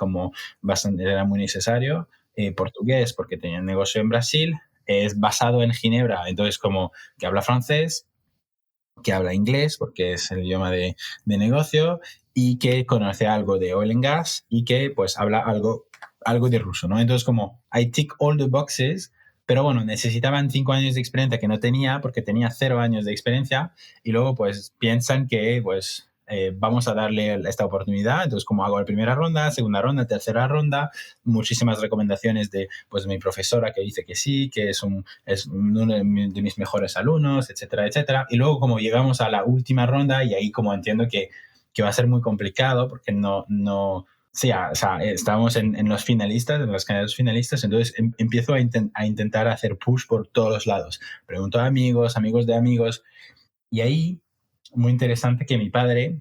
muy necesario. Portugués porque tenían negocio en Brasil. Es basado en Ginebra, entonces como que habla francés, que habla inglés porque es el idioma de negocio y que conoce algo de oil and gas y que pues habla algo de ruso, ¿no? Entonces como I tick all the boxes, pero bueno, necesitaban 5 años de experiencia que no tenía porque tenía 0 años de experiencia y luego pues piensan que pues vamos a darle esta oportunidad, entonces como hago la primera ronda, segunda ronda, tercera ronda, muchísimas recomendaciones de pues mi profesora que dice que sí, que es uno de mis mejores alumnos, etcétera, etcétera. Y luego como llegamos a la última ronda y ahí como entiendo que va a ser muy complicado porque no, sí, o sea, estábamos en los finalistas, en los candidatos finalistas, entonces empiezo a intentar hacer push por todos los lados. Pregunto a amigos de amigos, y ahí, muy interesante que mi padre,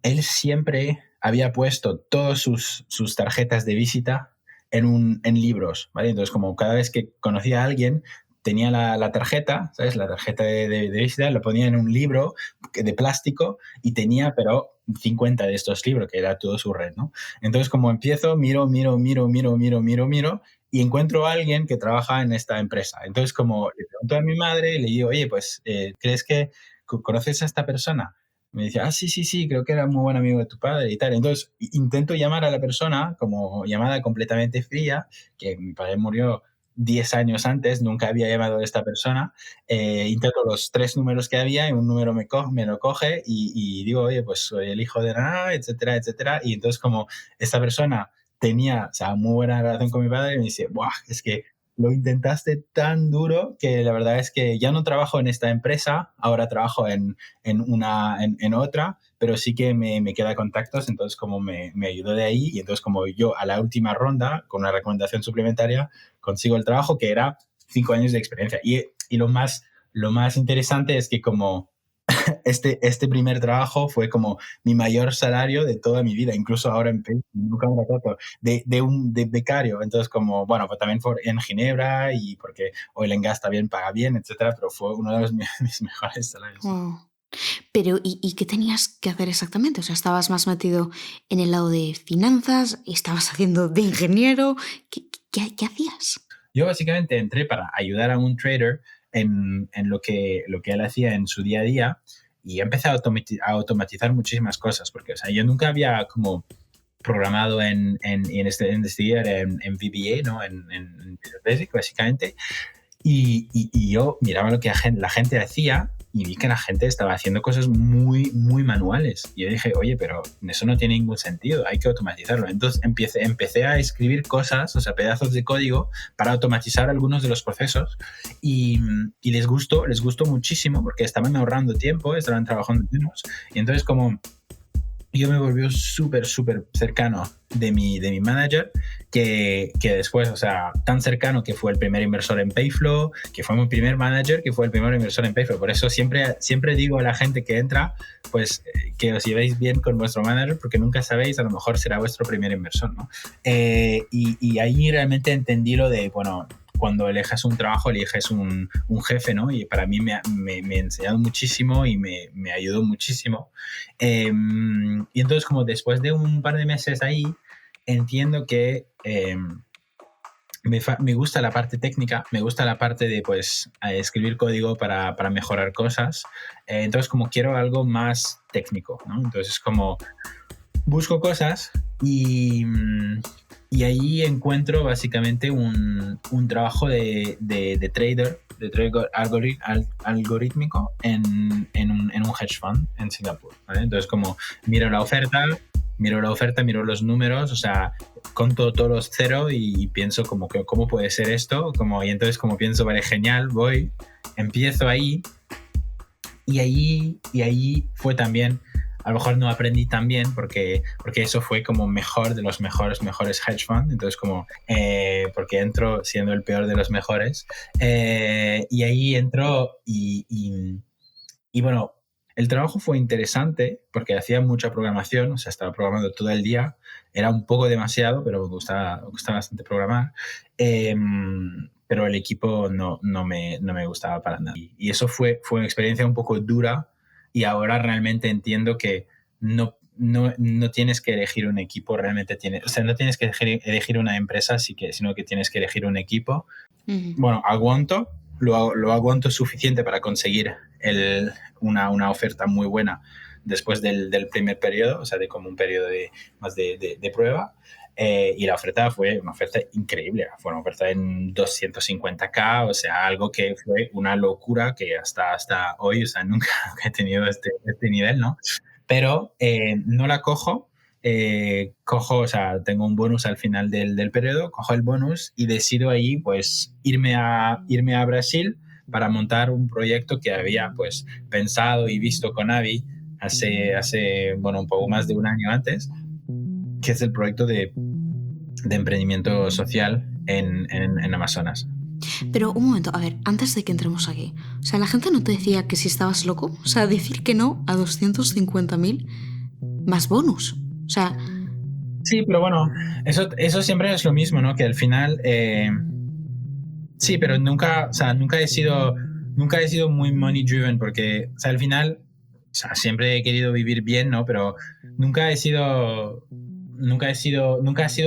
él siempre había puesto todas sus tarjetas de visita en libros, ¿vale? Entonces, como cada vez que conocía a alguien, tenía la tarjeta, ¿sabes? La tarjeta de visita, la ponía en un libro de plástico y tenía, pero 50 de estos libros, que era todo su red, ¿no? Entonces, como empiezo, miro, y encuentro a alguien que trabaja en esta empresa. Entonces, como le pregunto a mi madre y le digo, oye, pues, ¿crees que conoces a esta persona? Me dice, sí, sí, sí, creo que era muy buen amigo de tu padre y tal. Entonces, intento llamar a la persona como llamada completamente fría, que mi padre murió 10 años antes, nunca había llamado a esta persona. Intento los 3 números que había y un número me lo coge y digo, oye, pues soy el hijo de nada, etcétera, etcétera. Y entonces, como esta persona tenía, o sea, muy buena relación con mi padre, me dice, Buah, es que lo intentaste tan duro que la verdad es que ya no trabajo en esta empresa, ahora trabajo en otra, pero sí que me queda contactos, entonces como me ayudó de ahí y entonces como yo a la última ronda, con una recomendación suplementaria, consigo el trabajo que era 5 años de experiencia. Y lo más interesante es que como este primer trabajo fue como mi mayor salario de toda mi vida, incluso ahora nunca me acuerdo, de becario. Entonces, como, bueno, pues también fue en Ginebra y porque Oil and Gas también paga bien, etcétera, pero fue uno de mis mejores salarios. Wow. Pero, ¿y qué tenías que hacer exactamente? O sea, ¿estabas más metido en el lado de finanzas? ¿Estabas haciendo de ingeniero? ¿Qué hacías? Yo básicamente entré para ayudar a un trader en lo que él hacía en su día a día y empecé a automatizar muchísimas cosas, porque o sea, yo nunca había como programado en este year en VBA, ¿no? En Visual Basic, básicamente. Y yo miraba lo que la gente hacía y vi que la gente estaba haciendo cosas muy, muy manuales. Y yo dije, oye, pero eso no tiene ningún sentido, hay que automatizarlo. Entonces empecé a escribir cosas, o sea, pedazos de código para automatizar algunos de los procesos y les gustó muchísimo porque estaban ahorrando tiempo, estaban trabajando menos. Y entonces como yo me volvió súper, súper cercano de mi manager, que después, o sea, tan cercano que fue el primer inversor en Payflow, que fue mi primer manager, que fue el primer inversor en Payflow. Por eso siempre digo a la gente que entra, pues que os llevéis bien con vuestro manager, porque nunca sabéis, a lo mejor será vuestro primer inversor, ¿no? Y ahí realmente entendí lo de, bueno, cuando eliges un trabajo, eliges un jefe, ¿no? Y para mí me ha enseñado muchísimo y me ayudó muchísimo. Y entonces, como después de un par de meses ahí, entiendo que me gusta la parte técnica, me gusta la parte de, pues, escribir código para mejorar cosas. Entonces, como quiero algo más técnico, ¿no? Entonces, como busco cosas y ahí encuentro básicamente un trabajo de trader algorítmico en un hedge fund en Singapur, ¿vale? Entonces, como miro la oferta, miro los números, o sea, conto todos los ceros y pienso como que cómo puede ser esto, y entonces como pienso, vale, genial, empiezo ahí y ahí fue también, a lo mejor no aprendí tan bien porque eso fue como mejor de los mejores hedge funds, entonces como porque entro siendo el peor de los mejores, y ahí entro y bueno, el trabajo fue interesante porque hacía mucha programación, o sea, estaba programando todo el día, era un poco demasiado, pero me gustaba bastante programar. Pero el equipo no me gustaba para nada. Y eso fue una experiencia un poco dura y ahora realmente entiendo que no tienes que elegir un equipo, realmente o sea, no tienes que elegir una empresa, sino que tienes que elegir un equipo. Bueno, lo aguanto suficiente para conseguir una oferta muy buena después del primer periodo, o sea, de como un periodo más de prueba. Y la oferta fue una oferta increíble, fue una oferta en 250K, o sea, algo que fue una locura que hasta hoy, o sea, nunca he tenido este nivel, ¿no? Pero no la cojo, o sea, tengo un bonus al final del periodo, cojo el bonus y decido ahí, pues, irme a Brasil para montar un proyecto que había, pues, pensado y visto con Avi hace bueno, un poco más de un año antes, que es el proyecto de emprendimiento social en Amazonas. Pero un momento, a ver, antes de que entremos aquí, o sea, la gente no te decía que si estabas loco, o sea, decir que no a 250.000 más bonus, o sea... Sí, pero bueno, eso siempre es lo mismo, ¿no? Que al final, sí, pero nunca he sido muy money driven porque, o sea, al final, o sea, siempre he querido vivir bien, ¿no? Pero nunca ha sido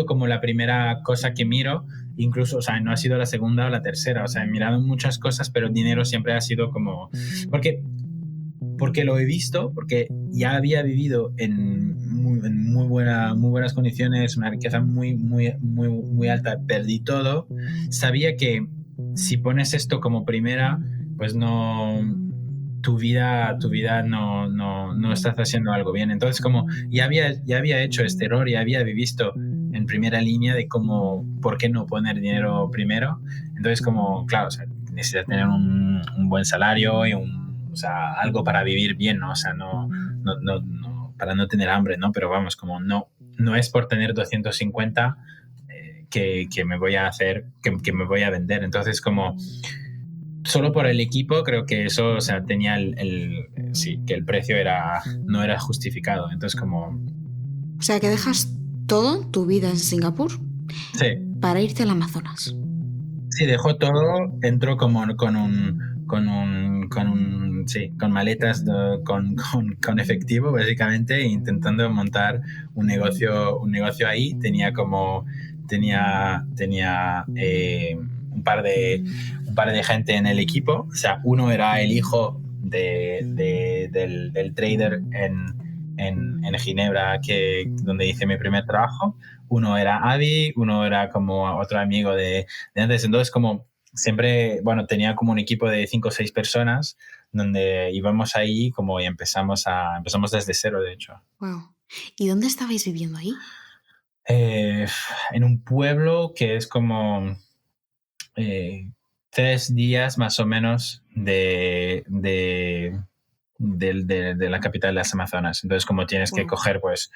como la primera cosa que miro, incluso, o sea, no ha sido la segunda o la tercera, o sea, he mirado muchas cosas, pero el dinero siempre ha sido como, porque lo he visto, porque ya había vivido en muy buenas condiciones, una riqueza muy, muy, muy, muy alta, perdí todo. Sabía que si pones esto como primera, pues no, tu vida no estás haciendo algo bien. Entonces, como ya había hecho este error, ya había visto en primera línea de cómo, por qué no poner dinero primero. Entonces, como, claro, o sea, necesitas tener un buen salario y o sea, algo para vivir bien, ¿no? O sea, no, para no tener hambre, ¿no? Pero vamos, como no es por tener 250 que me voy a hacer, que me voy a vender. Entonces, como solo por el equipo, creo que eso, o sea, tenía sí, que el precio no era justificado. Entonces, como... O sea, que dejas todo tu vida en Singapur sí. Para irte al Amazonas. Sí, dejó todo, entró como con un sí, con maletas, con efectivo, básicamente, intentando montar un negocio ahí. Tenía un par de gente en el equipo. O sea, uno era el hijo del trader en Ginebra, donde hice mi primer trabajo. Uno era Avi, uno era como otro amigo de antes. Entonces, como siempre, bueno, tenía como un equipo de 5 o 6 personas donde íbamos ahí como y empezamos desde cero, de hecho. Wow. ¿Y dónde estabais viviendo ahí? Eh, en un pueblo que es como 3 días más o menos de la capital de las Amazonas. Entonces, como tienes que Wow. coger pues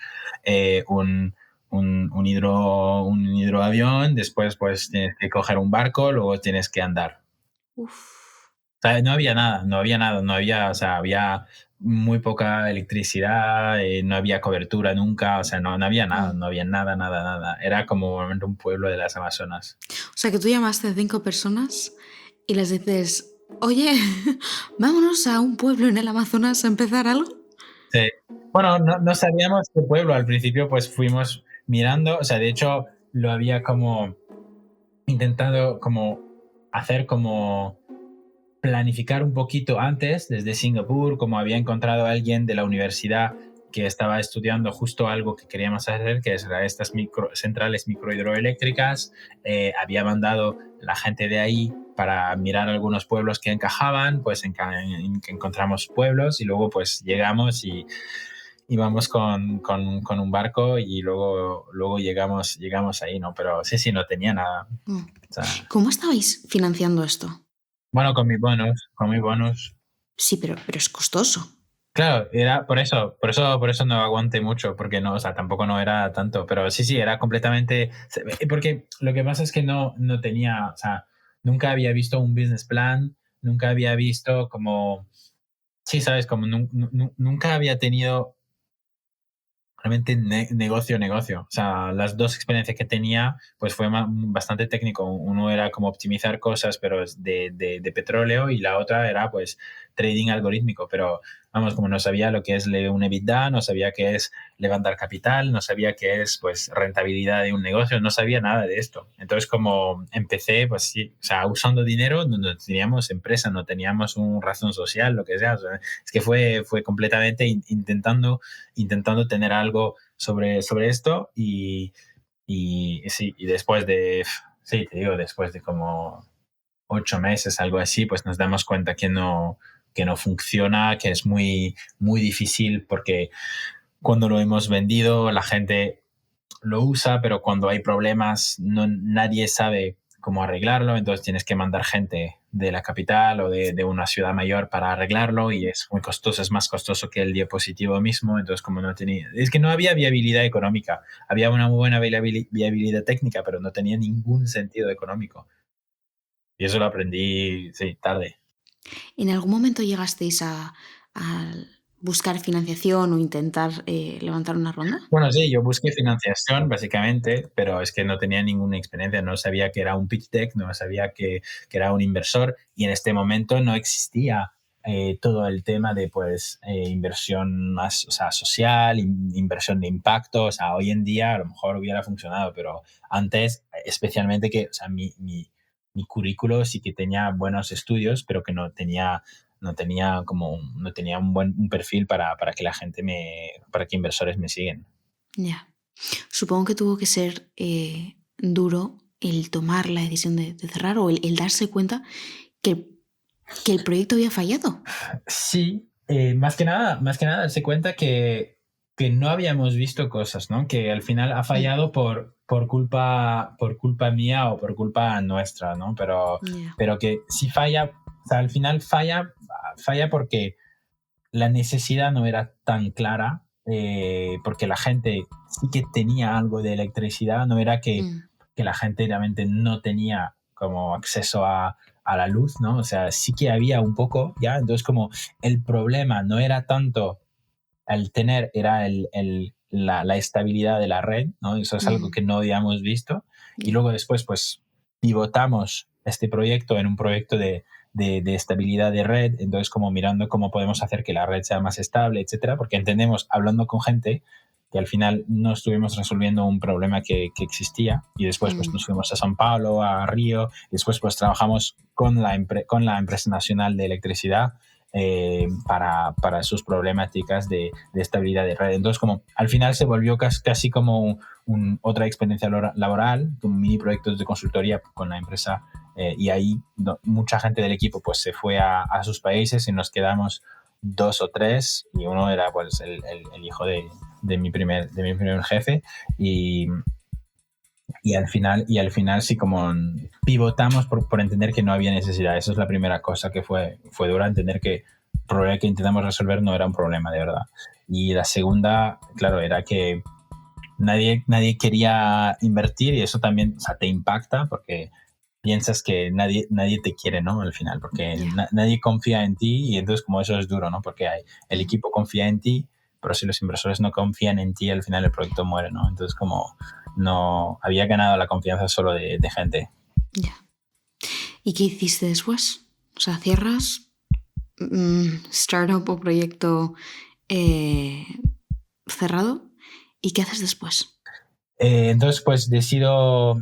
un hidroavión, después pues tienes que coger un barco, luego tienes que andar. Uf. O sea, no había nada, o sea, había muy poca electricidad, no había cobertura nunca, o sea, no había nada, Mm. no había nada, nada, nada. Era como un pueblo de las Amazonas. O sea, que tú llamaste a 5 personas y les dices, oye, vámonos a un pueblo en el Amazonas a empezar algo. Sí. Bueno, no sabíamos qué pueblo. Al principio, pues fuimos mirando. O sea, de hecho, lo había como intentado como hacer como planificar un poquito antes desde Singapur, como había encontrado a alguien de la universidad que estaba estudiando justo algo que queríamos hacer, que es estas centrales microhidroeléctricas. Había mandado la gente de ahí para mirar algunos pueblos que encajaban, pues encontramos pueblos y luego pues llegamos y íbamos con un barco y luego llegamos ahí, ¿no? Pero sí, no tenía nada. Mm. O sea, ¿Cómo estabais financiando esto? bueno, con mi bonus. Sí, pero es costoso. Claro, era por eso no aguanté mucho, porque no, o sea, tampoco no era tanto, pero sí, era completamente, porque lo que pasa es que no tenía, o sea, nunca había visto un business plan, nunca había visto como, sí, sabes, como nunca había tenido realmente negocio. O sea, las dos experiencias que tenía, pues fue bastante técnico. Uno era como optimizar cosas, pero es de petróleo, y la otra era pues trading algorítmico. Pero vamos, como no sabía lo que es un EBITDA, no sabía qué es levantar capital, no sabía qué es pues rentabilidad de un negocio, no sabía nada de esto. Entonces, como empecé, pues sí, o sea, usando dinero, no teníamos empresa, no teníamos un razón social, lo que sea. O sea, es que fue completamente intentando tener algo sobre esto, y sí, y sí, te digo, después de como 8 meses, algo así, pues nos damos cuenta que no funciona, que es muy, muy difícil, porque cuando lo hemos vendido, la gente lo usa, pero cuando hay problemas, nadie sabe cómo arreglarlo. Entonces tienes que mandar gente de la capital o de una ciudad mayor para arreglarlo, y es muy costoso, es más costoso que el dispositivo mismo. Entonces, como no tenía, es que no había viabilidad económica, había una muy buena viabilidad técnica, pero no tenía ningún sentido económico. Y eso lo aprendí, sí, tarde. ¿En algún momento llegasteis a buscar financiación o intentar levantar una ronda? Bueno, sí, yo busqué financiación básicamente, pero es que no tenía ninguna experiencia, no sabía que era un pitch deck, no sabía que era un inversor, y en este momento no existía todo el tema de pues inversión más, o sea, social, inversión de impacto. O sea, hoy en día a lo mejor hubiera funcionado, pero antes, especialmente, que, o sea, mi currículo sí que tenía buenos estudios, pero que no tenía un perfil para que para que inversores me siguen. Ya. Supongo que tuvo que ser duro el tomar la decisión de cerrar o el darse cuenta que, que el proyecto había fallado. Sí, más que nada darse cuenta que no habíamos visto cosas, ¿no? Que al final ha Mm. fallado por culpa mía o por culpa nuestra, ¿no? Pero, Ya. pero que si falla, o sea, al final falla porque la necesidad no era tan clara, porque la gente sí que tenía algo de electricidad, no era Mm. que la gente realmente no tenía como acceso a la luz, ¿no? O sea, sí que había un poco, ¿ya? Entonces, como el problema no era tanto era la estabilidad de la red, ¿no? Eso es algo Mm. que no habíamos visto. Y Ya. luego después, pues, pivotamos este proyecto en un proyecto de estabilidad de red, entonces como mirando cómo podemos hacer que la red sea más estable, etcétera, porque entendemos, hablando con gente, que al final no estuvimos resolviendo un problema que existía y después pues nos fuimos a São Paulo, a Río, y después pues trabajamos con la empresa nacional de electricidad para sus problemáticas de estabilidad de red. Entonces, como al final se volvió casi como otra experiencia laboral, un mini proyectos de consultoría con la empresa y ahí mucha gente del equipo pues se fue a sus países y nos quedamos 2 o 3 y uno era pues el hijo de mi primer jefe y al final sí como pivotamos por entender que no había necesidad. Eso es la primera cosa que fue dura, entender que el problema que intentamos resolver no era un problema de verdad. Y la segunda, claro, era que nadie quería invertir y eso también, o sea, te impacta porque piensas que nadie te quiere, ¿no? Al final, porque nadie confía en ti y entonces como eso es duro, ¿no? Porque el equipo confía en ti, pero si los inversores no confían en ti, al final el proyecto muere, ¿no? Entonces como no había ganado la confianza solo de gente. Ya. ¿Y qué hiciste después? O sea, cierras startup o proyecto cerrado y ¿qué haces después? Entonces, pues decido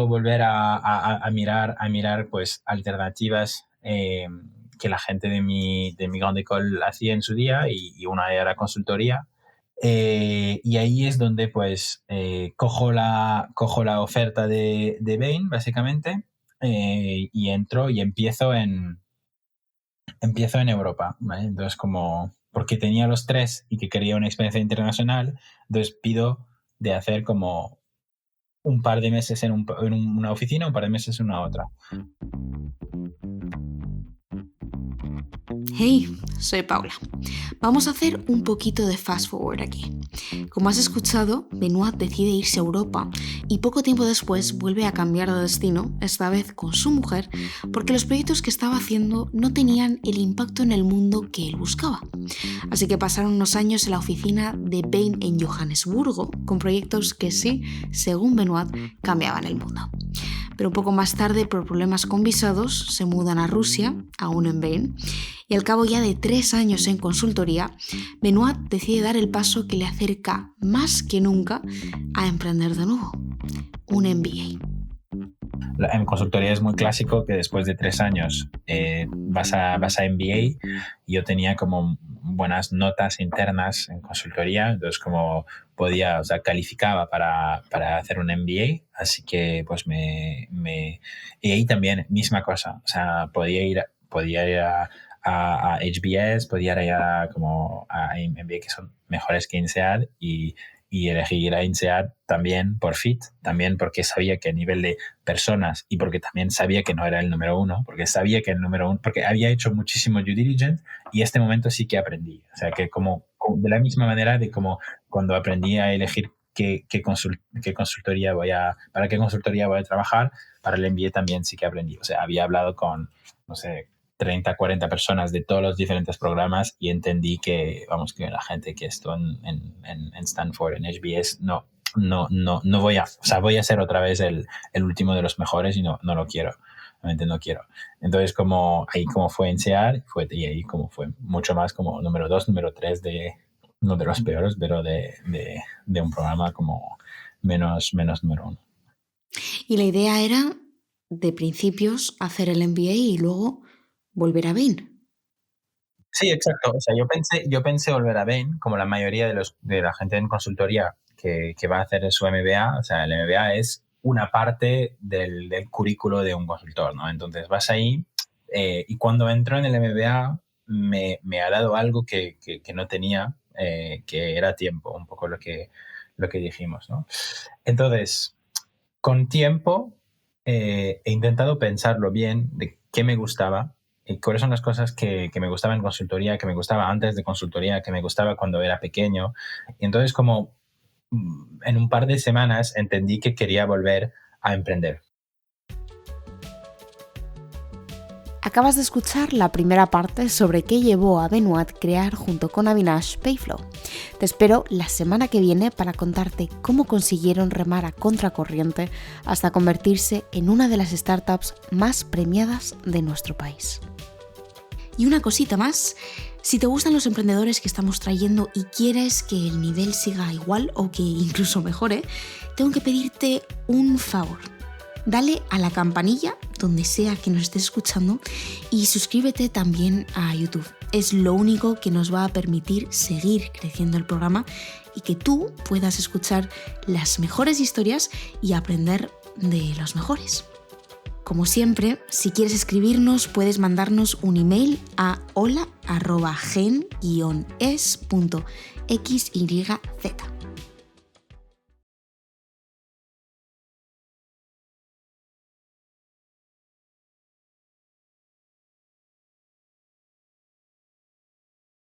volver a mirar pues alternativas que la gente de mi grande call hacía en su día y una era consultoría. Y ahí es donde pues cojo la oferta de Bain, básicamente, y entro y empiezo en Europa, ¿vale? Entonces, como porque tenía los 3 y que quería una experiencia internacional, entonces pido de hacer como un par de meses en una oficina, un par de meses en una otra. Hey, soy Paula. Vamos a hacer un poquito de fast forward aquí. Como has escuchado, Benoit decide irse a Europa y poco tiempo después vuelve a cambiar de destino, esta vez con su mujer, porque los proyectos que estaba haciendo no tenían el impacto en el mundo que él buscaba. Así que pasaron unos años en la oficina de Bain en Johannesburgo, con proyectos que sí, según Benoit, cambiaban el mundo. Pero un poco más tarde, por problemas con visados, se mudan a Rusia, aún en Bain, y al cabo ya de 3 años en consultoría, Benoit decide dar el paso que le acerca más que nunca a emprender de nuevo, un MBA. En consultoría es muy clásico que después de 3 años vas a MBA. Yo tenía como buenas notas internas en consultoría, entonces como podía, o sea, calificaba para hacer un MBA, así que pues y ahí también misma cosa, o sea, podía ir a HBS, podía ir a MBA que son mejores que INSEAD y elegir a INSEAD también por fit, también porque sabía que a nivel de personas y porque también sabía que no era el número 1, porque sabía que el número 1, porque había hecho muchísimo due diligence y este momento sí que aprendí. O sea, que como de la misma manera de como cuando aprendí a elegir qué consultoría para qué consultoría voy a trabajar, para el MBA también sí que aprendí. O sea, había hablado con, no sé, 30, 40 personas de todos los diferentes programas y entendí que, vamos, que la gente que estuvo en Stanford, en HBS, no voy a, o sea, voy a ser otra vez el último de los mejores y no lo quiero, realmente no quiero. Entonces, ahí como fue INSEAD, y ahí como fue mucho más como número 2, número 3 no de los peores, pero de un programa como menos número 1. Y la idea era, de principios, hacer el MBA y luego volver a Bain. Sí, exacto. O sea, yo pensé volver a Bain, como la mayoría de la gente en consultoría que va a hacer su MBA. O sea, el MBA es una parte del currículo de un consultor, ¿no? Entonces vas ahí y cuando entro en el MBA me ha dado algo que no tenía, que era tiempo, un poco lo que dijimos, ¿no? Entonces, con tiempo he intentado pensarlo bien de qué me gustaba y cuáles son las cosas que me gustaban en consultoría, que me gustaba antes de consultoría, que me gustaba cuando era pequeño. Y entonces como en un par de semanas entendí que quería volver a emprender. Acabas de escuchar la primera parte sobre qué llevó a Benoit crear junto con Avinash Payflow. Te espero la semana que viene para contarte cómo consiguieron remar a contracorriente hasta convertirse en una de las startups más premiadas de nuestro país. Y una cosita más, si te gustan los emprendedores que estamos trayendo y quieres que el nivel siga igual o que incluso mejore, tengo que pedirte un favor. Dale a la campanilla donde sea que nos estés escuchando y suscríbete también a YouTube. Es lo único que nos va a permitir seguir creciendo el programa y que tú puedas escuchar las mejores historias y aprender de los mejores. Como siempre, si quieres escribirnos, puedes mandarnos un email a hola@gen-es.xyz.